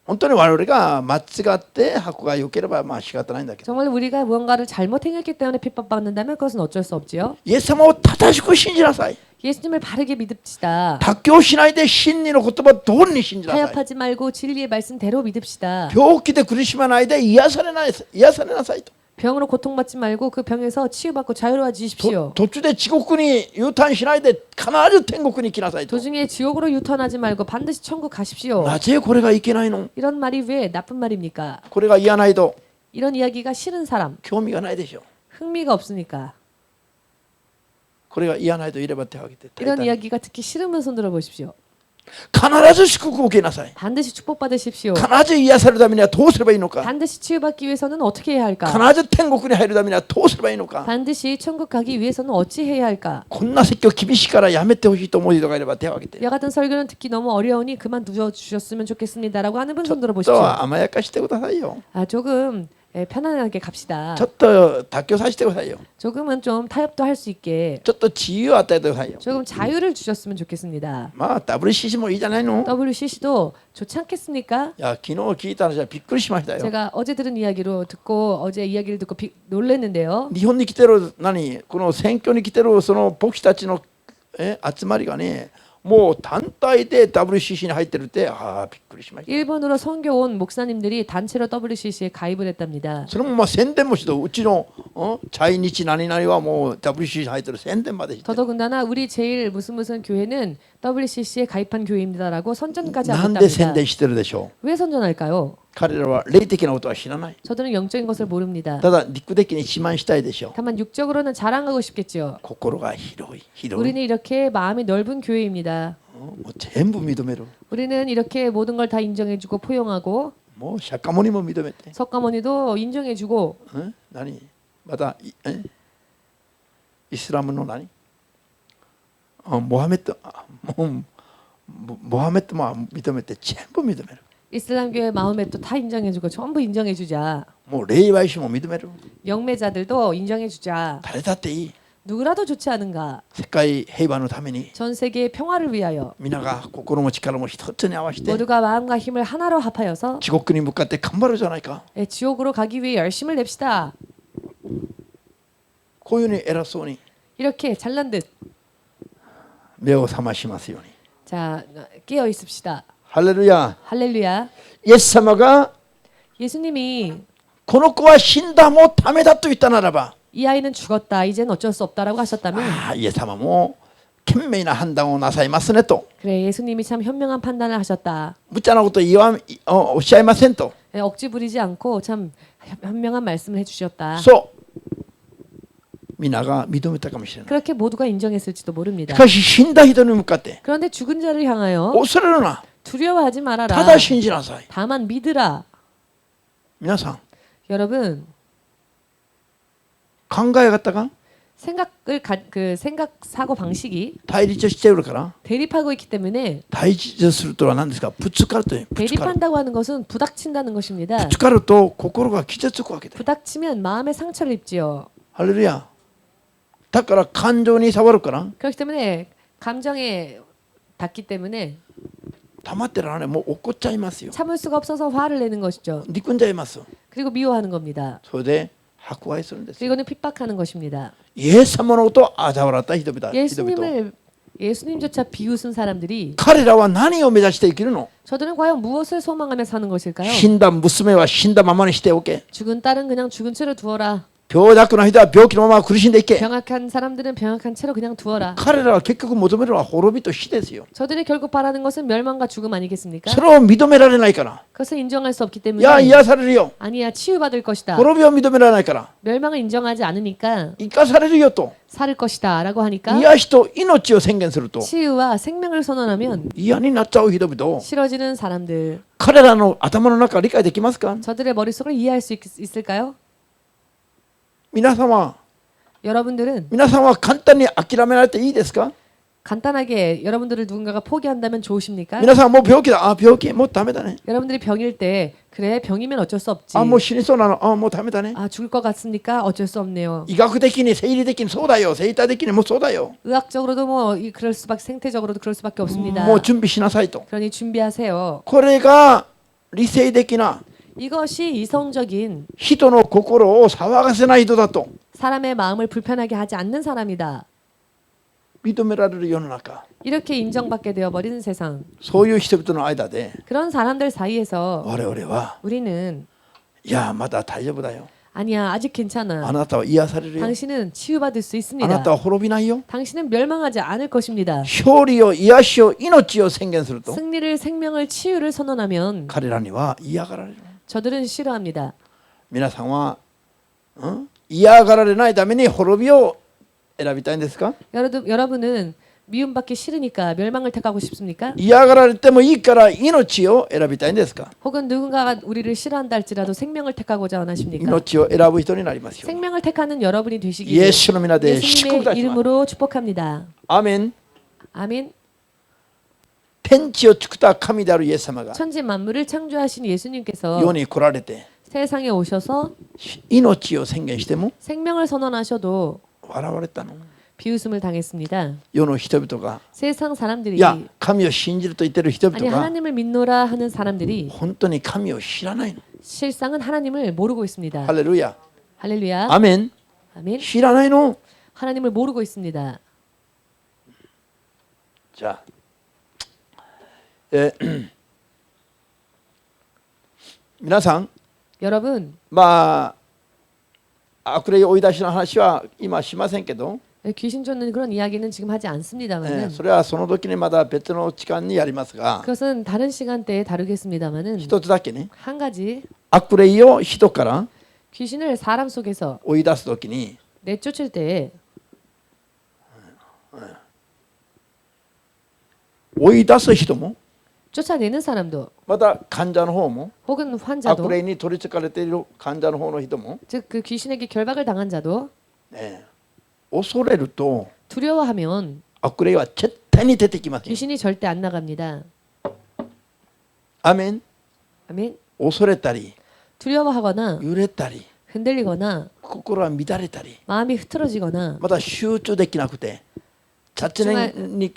本当に我々が間違って迫害を受ければまあ仕方ないんだけど、 정말 우리가 무언가를 잘못 행했기 때문에 핍박받는다면 그것은 어쩔 수 없지요. イエス様を正しく信じなさい。 예수님을 바르게 믿읍시다. 妥協しないで真理の言葉通りに信じなさい。 타협하지 말고 진리의 말씀대로 믿읍시다. 病気で苦しまないで癒されなさいと。 병으로 고통받지 말고 그 병에서 치유받고 자유로워지십시오. 途中で地獄に U ターンしないで必ず天国に来なさいと。 도중에 지옥으로 유턴하지 말고 반드시 천국 가십시오. なぜこれがいけないの。 이런 말이 왜 나쁜 말입니까? これが嫌ないと 이런 이야기가 싫은 사람, 興味がないでしょ。 흥미가 없으니까. これが嫌ないといれば手を挙げて。 이런 이야기가 듣기 싫으면 손 들어 보십시오. 必ず祝福を受けなさい。 반드시 축복받으십시오. 必ず癒されるためにはどうすればいいのか。 반드시 치유받기 위해서는 어떻게 해야 할까? 必ず天国に入るためにはどうすればいいのか。 반드시 천국 가기 위해서는 어찌 해야 할까? こんな説教厳しいからやめてほしいと思う人がいれば手を挙げて。 야 같은 설교는 듣기 너무 어려우니 그만두어 주셨으면 좋겠습니다라고 하는 분 ちょ 손 っ 들어 と 보십시오. 甘やかしてくださいよ。 조금 편안하게 갑시다. ちょっと妥協させてくださいよ。 조금은 좀 타협도 할 수 있게 ちょっと自由を与えてくださいよ。 조금 자유를 주셨으면 좋겠습니다. まあ WCC もいいじゃないの。 WCC도 좋지 않겠습니까? いや昨日聞いた話はびっくりしましたよ。 제가 어제 들은 이야기로 듣고 어제 이야기를 듣고 놀랐는데요. 日本に来てるこの選挙に来てるその牧師たちの集まりがね、もう単体で WCC に入ってるって、ああびっくりしました。 일본으로 선교 온 목사님들이 단체로 WCC에 가입을 했답니다. それもまあ宣伝もしてうちの在日何々はもう WCC に入ってる宣伝までして。 더더군다나 우리 제일 무슨 교회는 WCC에 가입한 교회입니다라고 선전까지 なん 하고 で宣 있답니다. 伝してるでしょう。 왜 선전할까요? 彼らは霊的なことは知らない。 저들은 영적인 것을 모릅니다. ただ肉的に自慢したいでしょう。 다만 육적으로는 자랑하고 싶겠지요. 心が広い広い。 우리는 이렇게 마음이 넓은 교회입니다. もう全部認める。 우리는 이렇게 모든 걸 다 인정해주고 포용하고 もう釈迦牟尼も認めて。 석가모니도 인정해주고 何またイスラムの何モハメッドモハメッドも認めて全部認める。 이슬람교회 마음에도 다 인정해주고 전부 인정해주자. もう霊媒師も認める。 영매자들도 인정해주자. 誰だっていい。 누구라도 좋지 않은가? 世界平和のために 전 세계의 평화를 위하여 皆が心も力も一つに合わせて 모두가 마음과 힘을 하나로 합하여서 地獄に向かって頑張るじゃないか。 지옥으로 가기 위해 열심을 냅시다. こういうふうに偉そうに 이렇게 잘난 듯. 目を覚ましますように。 자, 깨어 있읍시다. ハレルヤ。 할렐루야. イエス様が 예수님이 この子は死んだもうダメだと言ったならば、 이 아이는 죽었다. 이제는 어쩔 수 없다라고 하셨다면 ああイエス様も賢明な判断をなさいますねと。 그래 예수님이 참 현명한 판단을 하셨다. 無茶なことおっしゃいませんと。 억지 부리지 않고 참 현명한 말씀을 해주셨다. そう皆が認めたかもしれない。 그렇게 모두가 인정했을지도 모릅니다. しかし死んだ人に向かって 그런데 죽은 자를 향하여 恐れるな、 두려워하지 た 말아라. だ信じなさい。 다만 믿으라. 皆さん 여러분 考え方が 그 생각 사고 방식이 対立しているから、 대립하고 있기 때문에 対立するとは何ですか。ぶつかるという。ぶつかる。 대립한다고 하는 것은 부닥친다는 것입니다. ぶつかると心が傷つくわけだ。 부닥치면 마음의 상처를 입지요. ハレルヤ。だから感情に触るから、 그렇기 때문에 감정에 닿기 때문에 溜まってらね、もう怒っちゃいますよ。 참을 수가 없어서 화를 내는 것이죠. 憎んじゃいます。 그리고 미워하는 겁니다. それで迫害するんですよ。 그리고는 핍박하는 것입니다. イエス様のことを嘲笑った人々。 예수님조차 비웃은 사람들이 彼らは何を目指して生きるの。 저들은 과연 무엇을 소망하며 사는 것일까요? 死んだ娘は死んだままにしておけ。 죽은 딸은 그냥 죽은 채로 두어라. 病弱な人は病気のまま苦しんでいけ。 병약한 사람들은 병약한 채로 그냥 두어라. 彼らは結局求めるのは滅びと死ですよ。 저들이 결국 바라는 것은 멸망과 죽음 아니겠습니까? それを認められないから。 그것을 인정할 수 없기 い 때문에 や癒されるよ。 아니야 치유받을 것이다. 滅びを認められないから。 멸망을 인정하지 않으니까 生かされるよと。 살을 것이다라고 하니까 癒しと命を宣言すると 치유와 생명을 선언하면 嫌になっちゃう人々を 싫어지는 사람들 彼らの頭の中理解できますか。 저들의 머릿속을 이해할 수 있을까요? 皆様 여러분들은 皆さんは簡単に諦められていいですか。 간단하게 여러분들을 누군가가 포기한다면 좋으십니까? 皆さんもう病気だ、あ病気もうダメだね、 여러분들이 병일 때 그래 병이면 어쩔 수 없지. あもう死にそうなの、あもうダメだね、 아 죽을 것 같습니까? 어쩔 수 없네요. 医学的に生理的にそうだよ、生態的にもそうだよ、 의학적으로도 뭐 그럴 수밖에 생태적으로도 그럴 수밖에 없습니다. もう準備しなさいと。 그러니 준비하세요. これが理性的な 이것이 이성적인 人の心を騒がせない人だと 사람의 마음을 불편하게 하지 않는 사람이다. 認められる世の中、 이렇게 인정받게 되어 버리는 세상. そういう人々の間で 그런 사람들 사이에서 我々は 우리는 いやまだ大丈夫だよ、 아니야 아직 あ 괜찮아. なたは癒されるよ、 당신은 치유받을 수 あな 있습니다. たは滅びないよ。 당신은 멸망하지 않을 것입니다. 勝利を癒しを命を宣言すると 승리를 생명을 치유를 선언하면 彼らには嫌がられる。 저들은 싫어합니다. 皆さんは、嫌がられないために滅びを選びたいんですか。 여러분은 미움받기 싫으니까 멸망을 택하고 싶습니까? 嫌がられてもいいから命を選びたいんですか。 혹은 누군가가 우리를 싫어한다 할지라도 생명을 택하고자 원하십니까? 命を選ぶ人になりますように。 생명을 택하는 여러분이 되시기 イエスの皆で祝福い 예수님의 たします。 이름으로 축복합니다. アーメン。 아멘. 天地を作った神であるイエス様が 천지 만물을 창조하신 예수님께서 世に来られて 세상에 오셔서 命を宣言しても 생명을 선언하셔도 笑われたの。 비웃음을 당했습니다. 世の人々が 세상 사람들이 いや神を信じると言ってる人 아니 々が 하나님을 믿노라 하는 사람들이 本当に神を知らないの。 실상은 하나님을 모르고 있습니다. ハレルヤ。 할렐루야. アーメン。 아멘. 知らないの。 하나님을 모르고 있습니다. じゃあ、皆さん 여러분 まあ悪霊追い出しの話は今しませんけど、 귀신 쫓는 그런 이야기는 지금 하지 않습니다만은 それはその時にまだ別の時間にやりますが、 그것은 다른 시간대에 다루겠습니다만은 一つだけね、 한 가지 悪霊を人から 귀신을 사람 속에서 追い出す時に 내쫓을 때에 追い出す人も 쫓아내는 사람도 また患者の方も 혹은 환자도 悪霊に取りつかれている患者の方の人も、 즉 그 귀신에게 결박을 당한 자도 恐れると 두려워하면 悪霊は絶対に出てきますよ。 귀신이 절대 안 나갑니다. アメン。 아멘. 恐れたり 두려워하거나 揺れたり 흔들리거나 心が乱れたり 마음이 흐트러지거나 また集中できなくて雑念に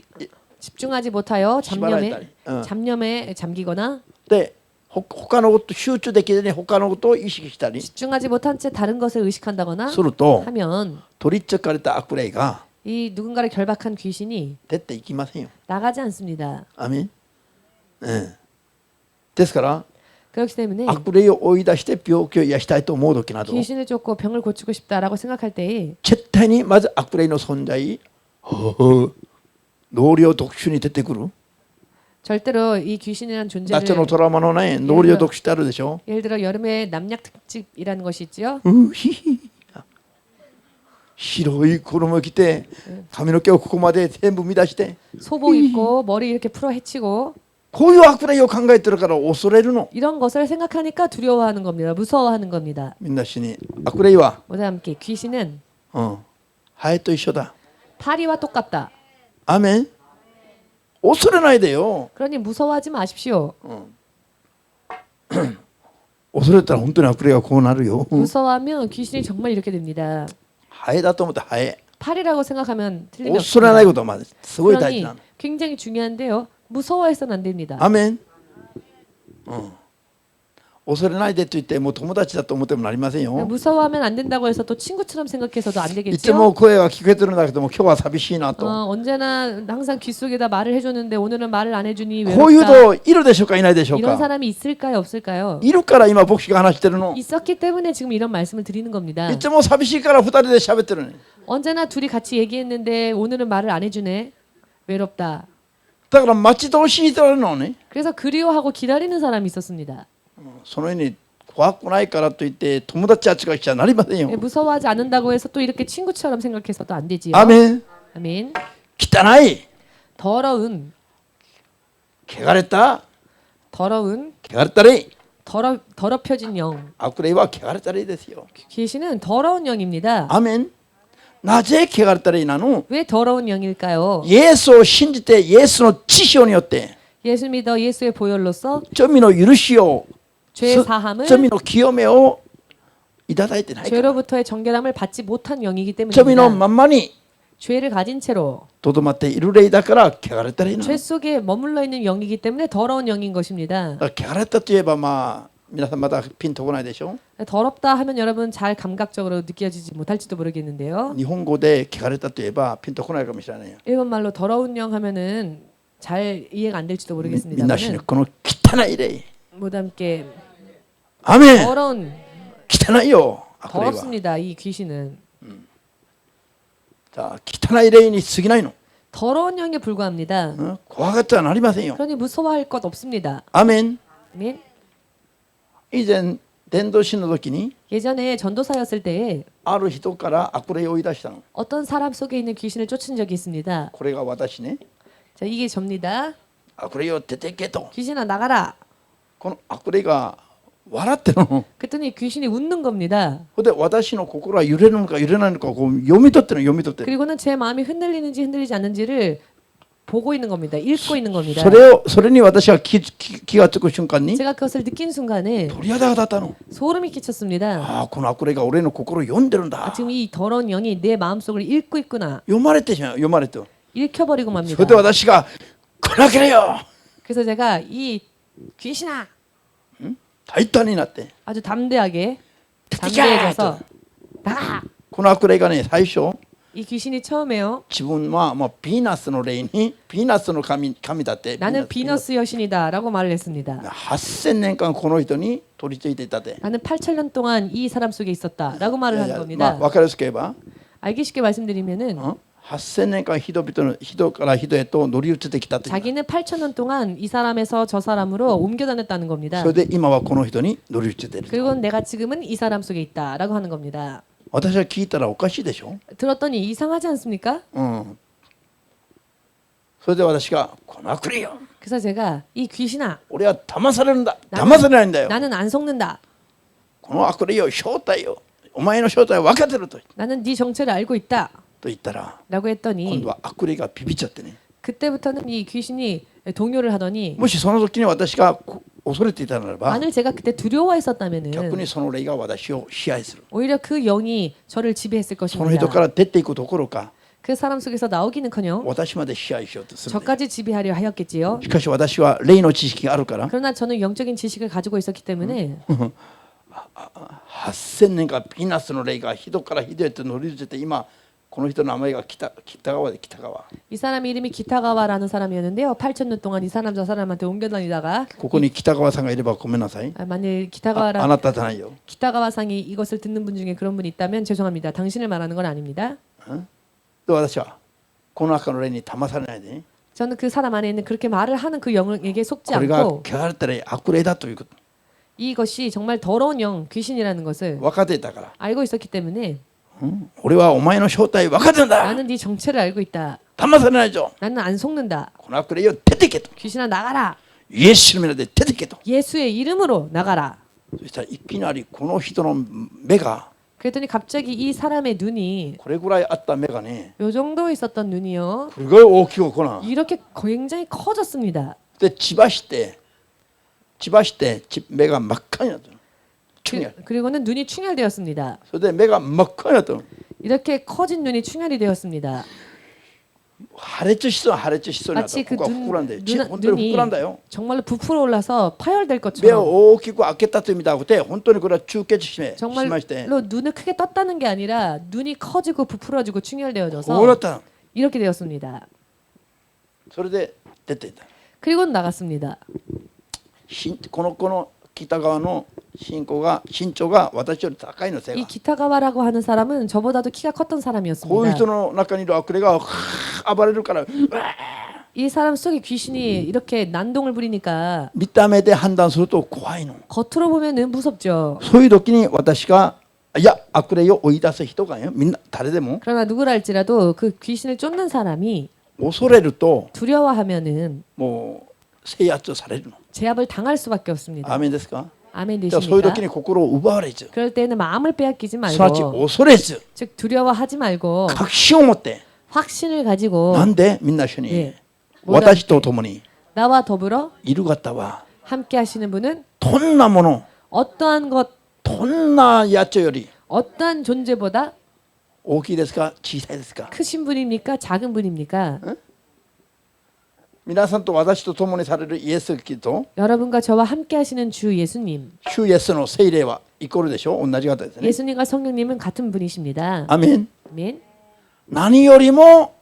집중하지 못하여縛られたり 잡념에 잠기거나 で他のこと集中できずに他のことを意識したり 집중하지 못한 채 다른 것을 의식한다거나 すると 하면 取りつかれた悪霊が 이 누군가를 결박한 귀신이 出ていきませんよ。 나가지 않습니다. アメン、ですから 그렇기 때문에 悪霊を追い出して病気を癒したいと思う時など 귀신을 쫓고 병을 고치고 싶다라고 생각할 때에 絶対にまず悪霊の存在脳量特殊に出てくる 절대로 이 귀신이라는 夏の 존재를 ドラマのね脳量特殊ってあるでしょ 예를 들어 여름에 남약 특집이라는 것이 있지요. ヒヒ白い衣着て髪の毛をここまで全部乱して 소복 입고 머리 이렇게 풀어 헤치고 こういう悪霊を考えてるから恐れるの 이런 것을 생각하니까 두려워하는 겁니다. 무서워하는 겁니다. みんな死に悪霊は 모두 함께 귀신은 ハエと一緒だ 파리와 똑같다. アメン恐れないでよ 그러니 무서워하지 마십시오. 恐れたら本当に悪霊がこうなるよ 무서워하면 귀신이 정말 이렇게 됩니다. ハエだと思ってハエ 파리라고 생각하면 틀림이 恐れない 없습니다. ことはまずすごい大事 그러니 なの 굉장히 중요한데요. 무서워해서는 안 됩니다. アメン、恐れないでと言ってもう友達だと思ってもなりませんよ 무서워하면 안 된다고 해서 또 친구처럼 생각해서도 안 いつ 되겠죠. も声が聞こえてるんだけども今日は寂しいなと 언제나 항상 귀 속에다 말을 해줬는데 오늘은 말을 안 해주니 こういう 외롭다. 人いるでしょうかいないでしょう 이런 か 사람이 있을까요, 없을까요? いるから今牧師が話してるの 있었기 때문에 지금 이런 말씀을 드리는 겁니다. いつも寂しいから二人で喋ってるの 언제나 둘이 같이 얘기했는데 오늘은 말을 안 해주네. 외롭다. だから待ち遠しい人がいるのね 그래서 그리워하고 기다리는 사람이 있었습니다. そのように怖くないからといって友達扱いしちゃなりませんよ 무서워하지 않는다고 해서 또 이렇게 친구처럼 생각해서도 안 되지요. アメン 아멘. 汚い 더러운 汚れた 더러운 汚れた霊 더럽혀진 영. 悪霊は汚れた霊ですよ 귀신은 더러운 영입니다. アメンなぜ汚れた霊なの 왜 더러운 영일까요? イエスを信じてイエスの知性によって 예수 믿어 예수의 보혈로서 罪の許しを 죄 사함을 罪の清めをいただいてないから 죄로부터의 정결함을 받지 못한 영이기 罪の 때문입니다. まんまに 죄를 가진 채로 とどまっている霊だから汚れた霊なの 죄 속에 머물러 있는 영이기 때문에 더러운 영인 것입니다. だから汚れたといえばまあ皆さんまだピンとこないでしょ 더럽다 하면 여러분 잘 감각적으로 느껴지지 못할지도 모르겠는데요. 日本語で汚れたといえばピンとこないかもしれないよ 일본말로 더러운 영 하면은 잘 이해가 안 될지도 みんな死ぬ 모르겠습니다만 この汚い霊 모두 함께 アメン 더러운 汚いよ悪霊は 더럽습니다. 이 귀신은 さあ汚い霊に過ぎないの 더러운 영에 불과합니다. 怖がってはなりませんよ 그러니 무서워할 것 없습니다. アメン 아멘. 以前伝道師の時に 예전에 전도사였을 때에 ある人から悪霊を追い出したの 어떤 사람 속에 있는 귀신을 쫓은 적이 있습니다. これが私ね 자, 이게 접니다. 悪霊を出てけと 귀신아 나가라. この悪霊が笑ってるの 그랬더니 귀신이 웃는 겁니다. それで私の心は揺れるのか揺れないのかこう読み取ってるの読み取ってる 그리고는 제 마음이 흔들리는지 흔들리지 않는지를 보고 있는 겁니다. 읽고 있는 겁니다. それに私が気がつく瞬間に 제가 그것을 느낀 순간에 鳥肌が立ったの 소름이 끼쳤습니다. ああこの悪霊が俺の心を読んでるんだ 지금 이 더러운 영이 내 마음속을 읽고 있구나. 読まれてしまう読まれて 읽혀버리고 そ 맙니다. れで私がこの悪霊よ 그래서 제가 이 귀신아 大胆になって 아주 담대하게 出てきゃー 담대해져서 나가. この悪霊がね最初 이 귀신이 처음에요. 自分はもうピーナスの霊にピーナスの神だって 나는 비너스 여신이다라고 말을 했습니다. 8000年間この人に取り付いていたって 나는 8,000년 동안 이 사람 속에 있었다라고 말을 하는 まあ 겁니다. 分かりやすく言えば 알기 쉽게 말씀드리면은 8000年間人から人へと乗り移ってきたっていう 자기는 8,000년 동안 이 사람에서 저 사람으로 옮겨 다녔다는 겁니다. それで今はこの人に乗り移っている 그리고 내가 지금은 이 사람 속에 있다라고 하는 겁니다. 私は聞いたらおかしいでしょ 들었더니 이상하지 않습니까? それで私がこの悪霊よ 그래서 제가 이 귀신아 俺は騙されるんだ 나는- 騙されないんだよ 나는 안 속는다. この悪霊よ正体よお前の正体は分かってると 나는 네 정체를 알고 있다. 言ったら 라고 今 했더니 度は悪霊がビビっちゃってね 그때부터는 이 귀신이 동요를 하더니 もしその時に私が恐れていたならば 만일 제가 그때 두려워했었다면은 逆にその霊が私を支配する 오히려 그 영이 저를 지배했을 その人か 것입니다. ら出ていくどころか 그 사람 속에서 나오기는커녕 私まで支配しようとするんだ 저까지 지배하려 하였겠지요. しかし私は霊の知識があるから 그러나 저는 영적인 지식을 가지고 있었기 때문에 8000年間ピーナッツの霊が人から人へと乗り移って今この人の名前が北川で北川 이 사람 이름이 기타가와라는 사람이었는데요. 8,000년 동안 이 사람 저 사람한테 옮겨다니다가 ここに北川さんがいればごめんなさい 만일 あ 기타가와라 なたじゃないよ 기타가와상이 이것을 듣는 분 중에 그런 분이 있다면 죄송합니다. 당신을 말하는 건 아닙니다. で私はこの中の霊に騙されないでね 저는 그 사람 안에 있는 그렇게 말을 하는 그 영에게 속지 これが 않고 汚れた霊悪霊だということ 이것이 정말 더러운 영, 귀신이라는 것을 分かっていたから 알고 있었기 때문에 俺はお前の正体分かってんだ 나는 네 정체를 알고 있다. 騙されないぞ 나는 안 속는다. この悪霊よ出てけと 귀신아 나가라. イエスの皆で出てけと 예수의 이름으로 나가라. そしたらいきなりこの人の目が 그랬더니 갑자기 이 사람의 눈이 これぐらいあった目がね 요 정도 있었던 눈이요. すごい大きくこな 이렇게 굉장히 커졌습니다. で血ばして目が真っ赤になったの충혈 그리고는 눈이 충혈되었습니다. それで目が真っ赤になったの 이렇게 커진 눈이 충혈이 되었습니다. 破裂しそうになった 마치 그 ここが 눈, 膨らんで 눈, 本当に膨らん 눈이 だよ 정말로 부풀어 올라서 파열될 目を 것처럼 大きく開けたという意味ではなくて本当にこれは中結しまして 정말로 눈을 크게 떴다는 게 아니라 눈이 커지고 부풀어지고 こう 충혈되어져서 なったの 이렇게 되었습니다. それで出ていた 그리고 나갔습니다. この子の北側の身長が私より高いのせい 이 が 기타가와라고 하는 사람은 저보다도 키가 컸던 こういう 사람이었습니다. 人の中にいる悪霊が暴れるから 이 사람 속에 귀신이 이렇게 난동을 부리니까 見た目で判断すると怖いの 겉으로 보면은 무섭죠. そういう時に私がいや悪霊を追い出す人がよみんな誰でも 그러나 누구랄지라도 그 귀신을 쫓는 사람이 恐れると 두려워하면은 もう制圧されるの 제압을 당할 수밖에 없습니다. アーメンですか 아멘 じゃあそういう 되십니까? 時に心を奪われず 그럴 때는 마음을 빼앗기지 すなわち 말고 恐れず 즉 두려워하지 말고 確信を持って 확신을 가지고 なんでみんな一緒に 예. 私と共に 나와 더불어 いる方は 함께 하시는 분은 どんなもの 어떠한 것 どんなやつより 어떠한 존재보다 大きいですか小さいですか 크신 분입니까? 작은 분입니까? 皆さんと私と共にされるイエス・キリスト 여러분과 저와 함께 하시는 주 예수님. 主イエスの聖霊はイコールでしょ同じ方ですね 예수님과 성령님은 같은 분이십니다. アメン 아멘. 何よりも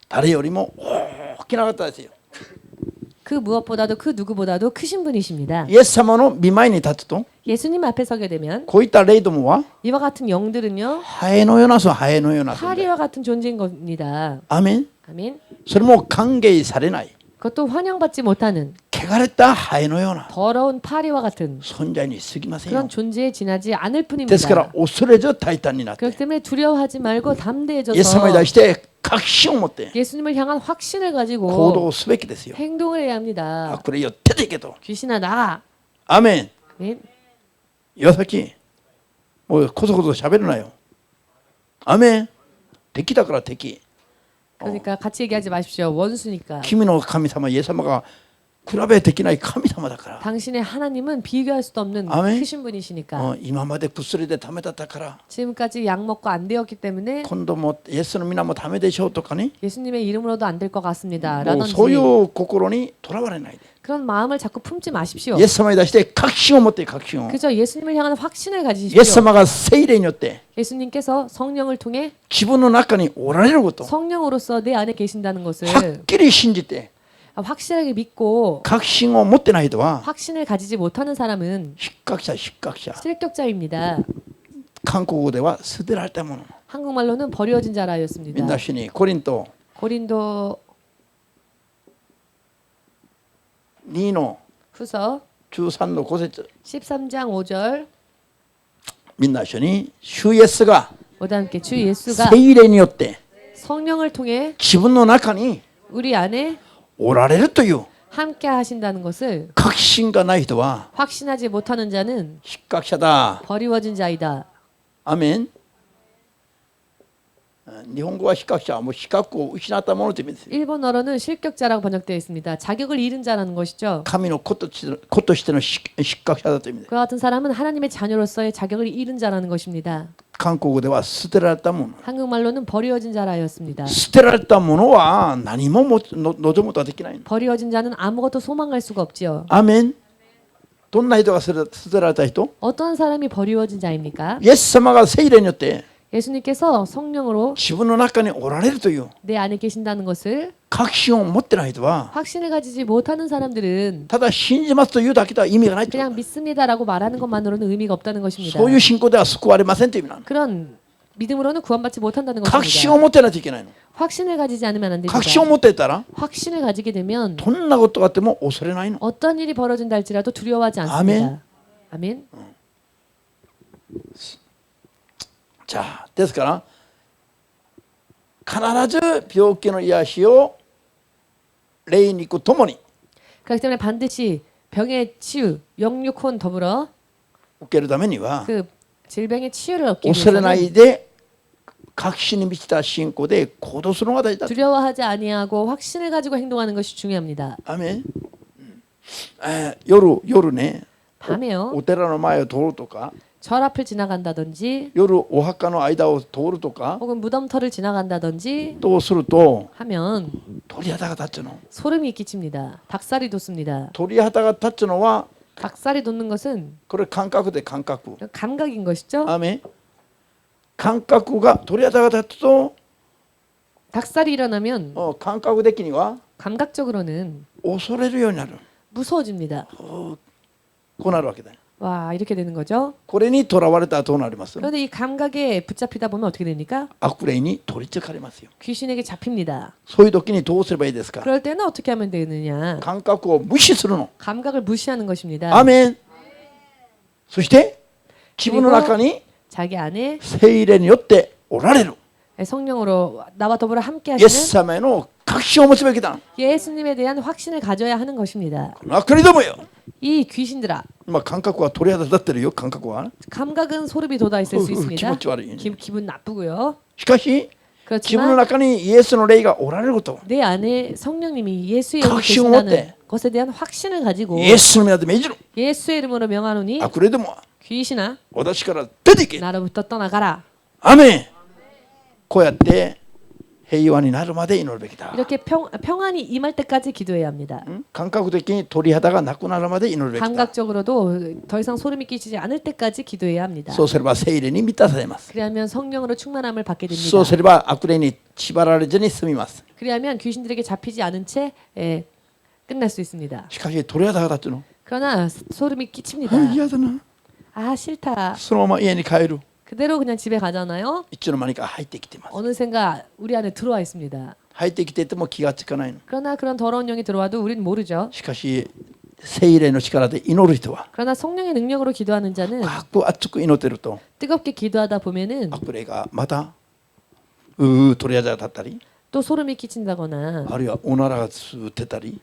誰よりも大きな方ですよ 그 무엇보다도 그 누구보다도 크신 분이십니다. イエス様の御前に立つと 예수님 앞에 서게 되면 こういった霊どもは 이와 같은 영들은요 ハエのようなハエのような存在 파리와 같은 존재인 겁니다. アメン 아멘. それも歓迎されない 그것도 환영받지 못하는 汚れたハエのような 더러운 파리와 같은 存在に過ぎません 그런 よ 존재에 지나지 않을 ですから 뿐입니다. 恐れず大胆になって 그렇기 때문에 두려워하지 말고 イエス様に 담대해져서 対して確信を持って 예수님을 향한 확신을 行 가지고 動すべきですよ 행동을 해야 합니다. 悪霊よ出ていけと 귀신아 나가. アメン 아멘. 岩崎もうこそこそ喋るなよアメン敵だから敵 그러니까 같이 얘기하지 마십시오. 원수니까. 君の神様イエス様が比べできない神様だから 당신의 하나님은 비교할 수도 없는 아멘. 크신 분이시니까. 今まで薬でためだったから 지금까지 약 먹고 안 되었기 때문에 今度もイエスの皆もためでしょうとかね 예수님의 이름으로도 안 될 것 같습니다. もう 라든지 そういう心にとらわれないで 그런 마음을 자꾸 품지 마십시오. イエス様に対して確信を持って確信を 그저 예수님을 향한 확신을 イエス 가지십시오. 様が聖霊によって 예수님께서 성령을 통해 自分の中におられること 성령으로서 내 안에 계신다는 것을 はっきり信じて 확실하게 믿고 確信を持ってない人は 확신을 가지지 못하는 사람은 失格者失格者 실격자입니다. 韓国語では捨てられたもの 한국말로는 버려진 みん 자라였습니다. な主にコリント 고린도 2の 후서 13の5節 13장 5절 みんな一緒に主イエスが 모두 함께 주 예수가 聖霊によって 성령을 통해 自分の中に 우리 안에 おられるという 함께 하신다는 것을 確信がない人は 확신하지 못하는 자는 失格者だ 버리워진 자이다. アメン日本語は比較者はもう資格を失ったものという意味です。 일본어로는 실격자라고 번역되어 있습니다. 자격을 잃은 자라는 것이죠. 神の子としての失格者だという意味です。 그와 같은 사람은 하나님의 자녀로서의 자격을 잃은 자라는 것입니다. 韓国語では捨てられたもの。 한국말로는 버려진 자라였습니다. 捨てられたものは何も望むことはできないの。 버려진 자는 아무것도 소망할 수가 없지요. アーメン。どんな人が捨てられた人？ 어떤 사람이 버려진 자입니까? イエス様が聖霊によって 예수님께서 성령으로 自分の中におられるという 내 안에 계신다는 것을 確信を持ってない人は 확신을 가지지 못하는 사람들은 ただ信じますというだけでは意味がないと。 그냥 믿습니다라고 말하는 것만으로는 의미가 없다는 것입니다. そういう信仰では救われませんという意味なの。 그런 믿음으로는 구원받지 못한다는 確信 것입니다. を持ってないといけないの。 확신을 가지지 않으면 안 됩니다. 確信を持っていたら 확신을 가지게 되면 どんなことがあっても恐れないの。 어떤 일이 벌어진다 할지라도 두려워하지 않습니다. 아멘. 아멘. じゃあですから必ず病気の癒しを霊肉ともに 그렇기 때문에 반드시 병의 치유, 영육혼 더불어 受けるためには 그 질병의 치유를 얻기 恐れな 위해서는 いで確信に満ちた信仰で行動するのが大事だ。 두려워하지 아니하고 확신을 가지고 행동하는 것이 중요합니다. アメン。夜ね 밤에요. お寺の前を通るとか 절 앞을 지나간다든지 夜お墓の間を通るとか 혹은 무덤터를 지나간다든지 どうすると 하면 鳥肌が立つの。 소름이 끼칩니다. 닭살이 돋습니다. 鳥肌が立つのは 닭살이 돋는 것은 これ感覚で感覚。 감각인 것이죠. アメン。感覚が鳥肌が立つと 닭살이 일어나면 感覚的には 감각적으로는 恐れるようになる。 무서워집니다. こうなるわけだよ。 와, 이렇게 되는 거죠. これにとらわれたらどうなります？ 그런데 이 감각에 붙잡히다 보면 어떻게 됩니까? 悪霊に取りつかれますよ。 귀신에게 잡힙니다. そういう時にどうすればいいですか？ 그럴 때는 어떻게 하면 되느냐? 感覚を無視するの。 감각을 무시하는 것입니다. アメン。そして自分の中に 자기 안에 聖霊によっておられる 성령으로 나와 더불어 함께 イエス 하시는 様への確信を持つべきだ。 예수님에 대한 확신을 가져야 하는 것입니다. 悪霊どもよ。 이 귀신들아, 今感覚は鳥肌立ってるよ。感覚は。 감각은 소름이 돋아 있을 수 있습니다. 기분이悪い. 기분 나쁘고요. しかし自分の 그렇지만 中にイエスの霊がおられること。 내 안에 성령님이 예수의 영이 확신을 계신다는持って 것에 대한 확신을 가지고 イエスの皆で命じる。 예수의 이름으로 명하노니 悪霊どもは 귀신아 私から出ていけ。 나로부터 떠나가라. アメン。こうやって平和になるまで祈るべきだ。 이렇게 평안이 임할 때까지 기도해야 합니다. 感覚的に鳥肌がなくなるまで祈るべきだ。 감각적으로도 더 이상 소름이 끼치지 않을 때까지 기도해야 합니다. そうすれば聖霊に満たされます。 그래야면 성령으로 충만함을 받게 됩니다. そうすれば悪霊に縛られずに済みます。 그래야면 귀신들에게 잡히지 않은 채 끝날 수 있습니다. しかし鳥肌が立つの。 그러나 소름이 끼칩니다. あ、嫌だな。 아 싫다. そのまま家に帰る。 그대로 그냥 집에 가잖아요. いつの間にか入ってきてます。 어느샌가 우리 안에 들어와 있습니다. 入ってきてても気がつかないの。 그러나 그런 더러운 영이 들어와도 우리는 모르죠. しかし聖霊の力で祈る人は 그러나 성령의 능력으로 기도하는 자는 熱く祈ってると 뜨겁게 기도하다 보면은 悪霊がまた鳥肌が立ったり 또 소름이 끼친다거나 あるいはおならが吸ってたり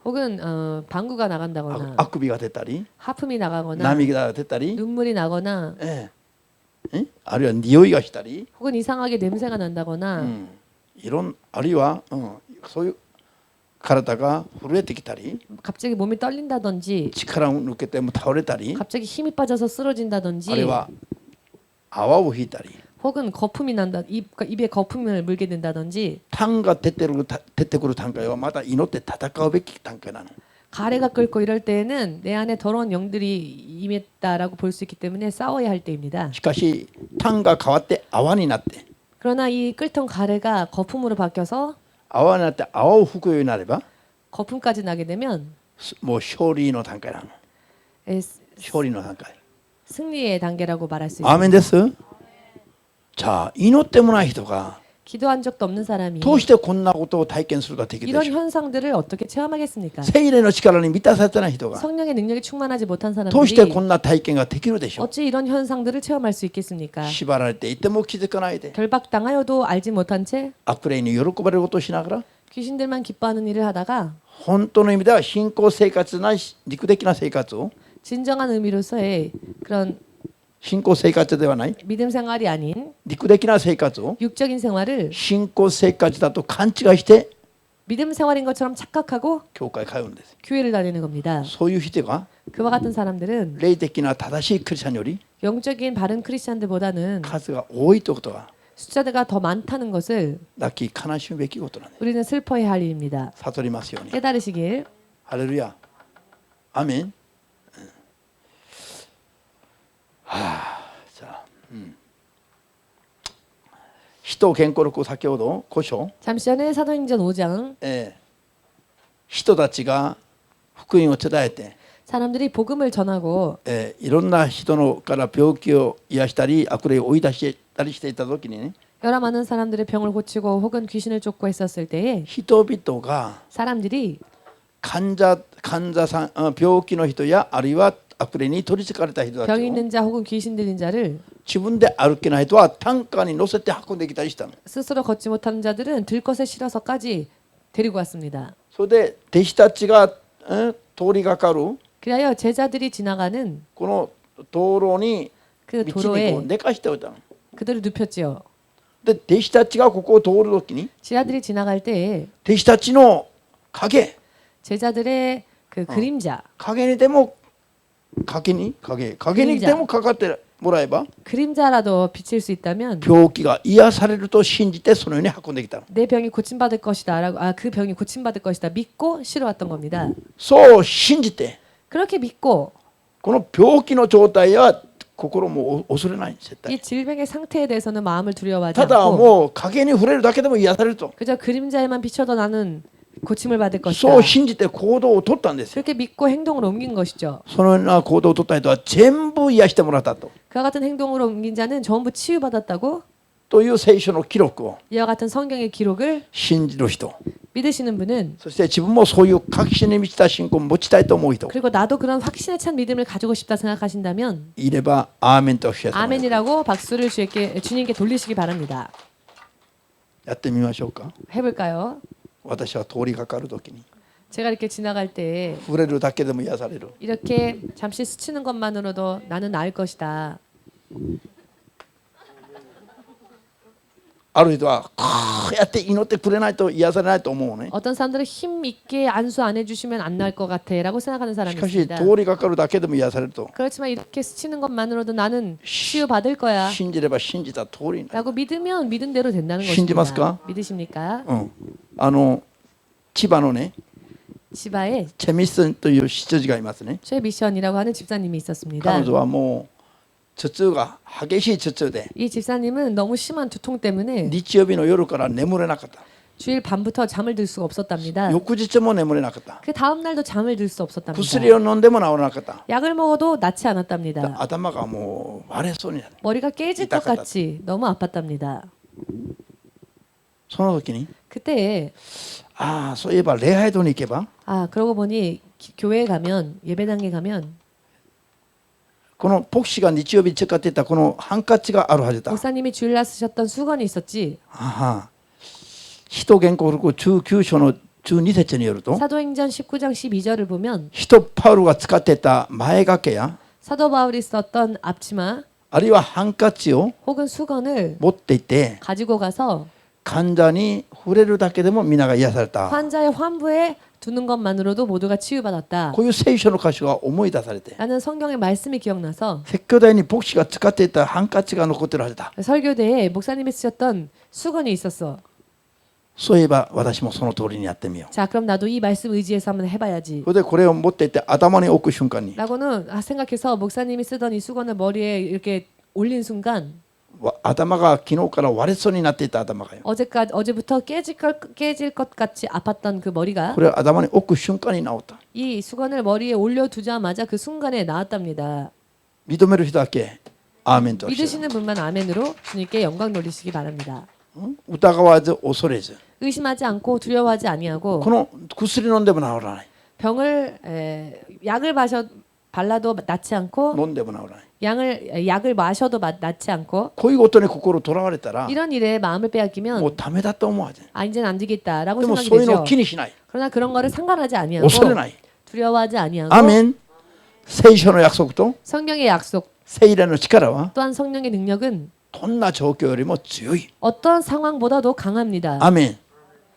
혹은 방구가 나간다거나 あくびが出たり 하품이 나가거나 涙が出たり、 눈물이 나거나 あるいは匂いがしたり、 혹은 이상하게 냄새가 난다거나 あるいは、そういう体が震えてきたり 갑자기 몸이 떨린다든지 力を抜けても倒れたり 갑자기 힘이 빠져서 あるい 쓰러진다든지 は泡を引いたり 혹은 거품이 난다 입에 거품을 물게 된다든지 痰が出てくる段階はまた祈って戦うべき段階なの。 가래가 끓고 이럴 때에는 내 안에 더러운 영들이 임했다라고 볼 수 있기 때문에 싸워야 할 때입니다. しかし痰が変わって泡になって 그러나 이 끓던 가래가 거품으로 바뀌어서 泡になって泡を吹くようになれば 거품까지 나게 되면 もう勝利の段階なの。 勝利の段階。 승리의 단계라고 말할 수 アーメン 있습니다. です。じゃあ祈ってもない人が 기도한 적도 없는 사람이 どうしてこんなことを体験することができるで 이런 しょう。 현상들을 어떻게 체험하겠습니까? 聖霊の力に満たされてない人が 성령의 능력이 충만하지 못한 どうしてこ 사람들이 んな体験ができるでしょう。 어찌 이런 현상들을 체험할 수 있겠습니까? 縛られていても気づかないで 결박당하여도 알지 못한 채 悪霊に喜ばれることをしながら 귀신들만 기뻐하는 일을 하다가 本当の意味では信仰生活ない肉的な生活を 진정한 의미로서의 그런 信仰生活ではない 믿음 생활이 아닌 肉的な生活を 육적인 생활을 信仰生活だと勘違いして 믿음 생활인 것처럼 착각하고 教会通うんです。 교회를 다니는 겁니다. そういう人が 그와 같은 사람들은 霊的な正しいクリスチャンより 영적인 바른 크리스찬들보다는 数が多いということは 숫자가 더 많다는 것을 泣き悲しむべきことなんです。 우리는 슬퍼해야 할 일입니다. 悟りますように。 깨달으시길. ハレルヤ。アーメン。じゃあ、使徒健康録先ほど古書、 잠시 전에 사도행전 5장 人たちが福音を伝えて、 사람들이 복음을 전하고 いろんな人のから病気を癒したり悪霊を追い出したりしていた時にね、 여러 많은 사람들의 병을 고치고 혹은 귀신을 쫓고 했었을 때에 人々が 사람들이 患者さん、病気の人やあるいは悪霊に取りつかれた人たち 병 を 있는 자 혹은 귀신 들린 자를 自分で歩けない人は担架に乗せて運んできたりしたの。 스스로 걷지 못하는 자들은 들것에 실어서까지 데리고 왔습니다. それで弟子たちが、通りがかる 그리하여 제자들이 지나가는 この道路に 그 道に 도로에 こう寝かしておいたの。 그들을 눕혔지요. で弟子たちがここを通る時に 제자들이 지나갈 때에 弟子たちの影 제자들의 그 그림자 影にでも影にでもかかってもらえば 그림자라도 비칠 수 있다면 病気が癒されると信じてそのように運んできたの。 내 병이 고침받을 것이다라고 그 병이 고침받을 것이다 믿고 실어왔던 겁니다. そう信じて 그렇게 믿고 この病気の状態は心も恐れない絶対。 이 질병의 상태에 대해서는 마음을 두려워하지 ただ 않고 もう影に触れるだけでも癒されると 그저 그림자에만 비춰도 나는 고침을 받을 것이다. そう信じて行動を取ったんですよ。 그렇게 믿고 행동으로 옮긴 것이죠. そのような行動を取った人は全部癒してもらったと 그와 같은 행동으로 옮긴 자는 전부 치유받았다고 という聖書の記録を 이와 같은 성경의 기록을 信じる人 믿으시는 분은 そして自分もそういう確信に満ちた信仰を持ちたいと思う人 그리고 나도 그런 확신에 찬 믿음을 가지고 싶다 생각하신다면 いればアーメンとおっしゃってもらいます 아멘이라고 박수를 주님께 돌리시기 바랍니다. やってみましょうか。 해볼까요? 私は通りがかる時に 제가 이렇게 지나갈 때 触れるだけでも癒される。 이렇게 잠시 스치는 것만으로도 나는 나을 것이다. ある人はこうやって祈ってくれないと癒されないと思うね。 어떤 사람들은 힘 있게 안수 안 해주시면 안 나을 것 같아라고 생각하는 し 사람이 かし 있습니다. 通りがかるだけでも癒されると 그렇지만 이렇게 스치는 것만으로도 나는 치유 받을 거야. 信じれば信じた通りになる。 라고 믿으면 믿은 대로 된다는 신지마스까? 것입니다. 믿으십니까? 千葉のね 치바에 チェミスンという執事がいますね。 최 미션이라고 하는 집사님이 있었습니다. 彼女はもう頭痛が激しい頭痛で 이 집사님은 너무 심한 두통 때문에 日曜日の夜から眠れなかった。 주일 밤부터 잠을 들 수가 없었답니다. 翌日も眠れなかった。 그 다음 날도 잠을 들 수 없었답니다. 薬を飲んでも治らなかった。 약을 먹어도 낫지 않았답니다. 頭がもう割れそうになる。 머리가 깨질 것 같이 너무 아팠답니다. その時に 그때 ああそういえば礼拝堂に行けば 그러고 보니 교회에 가면 예배당에 가면 この牧師が日曜日に使っていたこのハンカチがあるはずだ。 목사님이 주일날 쓰셨던 수건이 있었지. 使徒言行録19章の12節によると 사도행전 19장 12절을 보면 使徒パウロが使っていた前掛けや 사도 바울이 썼던 앞치마 あるいはハンカチを 혹은 수건을 持っていて 가지고 가서 患者に触れるだけでも皆が癒された。 환자의 환부에 두는 것만으로도 모두가 치유받았다. こういう聖書の箇所が思い出されて 라는 성경의 말씀이 기억나서 説教台に牧師が使っていたハンカチが残ってるはずだ。 설교대에 목사님이 쓰셨던 수건이 있었어. そういえば私もその通りにやってみよう。 자, 그럼 나도 이 말씀 의지해서 한번 해봐야지. それでこれを持っていって頭に置く瞬間に 라고는 생각해서 목사님이 쓰던 이 수건을 머리에 이렇게 올린 순간 頭が昨日から割れそうになっていた頭がよ 어제부터 깨질 것 같이 아팠던 그 머리가 これを頭に置く瞬間に治った。 이 수건을 머리에 올려두자마자 그 순간에 나았답니다. 認める人だけアーメンとおっしゃる。 믿으시는 분만 아멘으로 주님께 영광 돌리시기 바랍니다. 疑わず恐れず 의심하지 않고 두려워하지 아니하고 この薬飲んでも治らない。 약을 발라도 낫지 않고 飲んでも治らない。 약을 마셔도 낫지 않고 こういうことに心とらわれたら 이런 일에 마음을 もう 빼앗기면 ダメだと思わない。 이제는 안 되겠다라고 でも 생각이 そういうのを 되죠. 気にしない。 그러나 그런 거를 상관하지 아니하고 恐れない。 두려워하지 아니하고 アーメン。聖書の約束と 성경의 약속 聖霊の力は 또한 성령의 능력은 どんな状況よりも強い。 어떤 상황보다도 강합니다. アメン。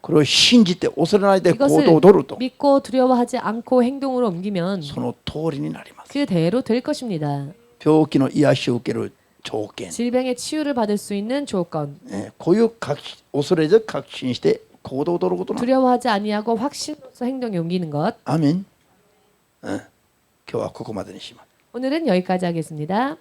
これを信じて恐れないで行 이것을 動を取ると 믿고 두려워하지 않고 행동으로 옮기면 その通りになります。 그대로 될 것입니다. 病気の癒しを受ける条件、 질병의 치유를 받을 수 있는 조건. こういう恐れず確信して行動を取ることなんです。 두려워하지 아니하고 확신으로서 행동에 옮기는 것. アメン。今日はここまでにします。 오늘은 여기까지 하겠습니다.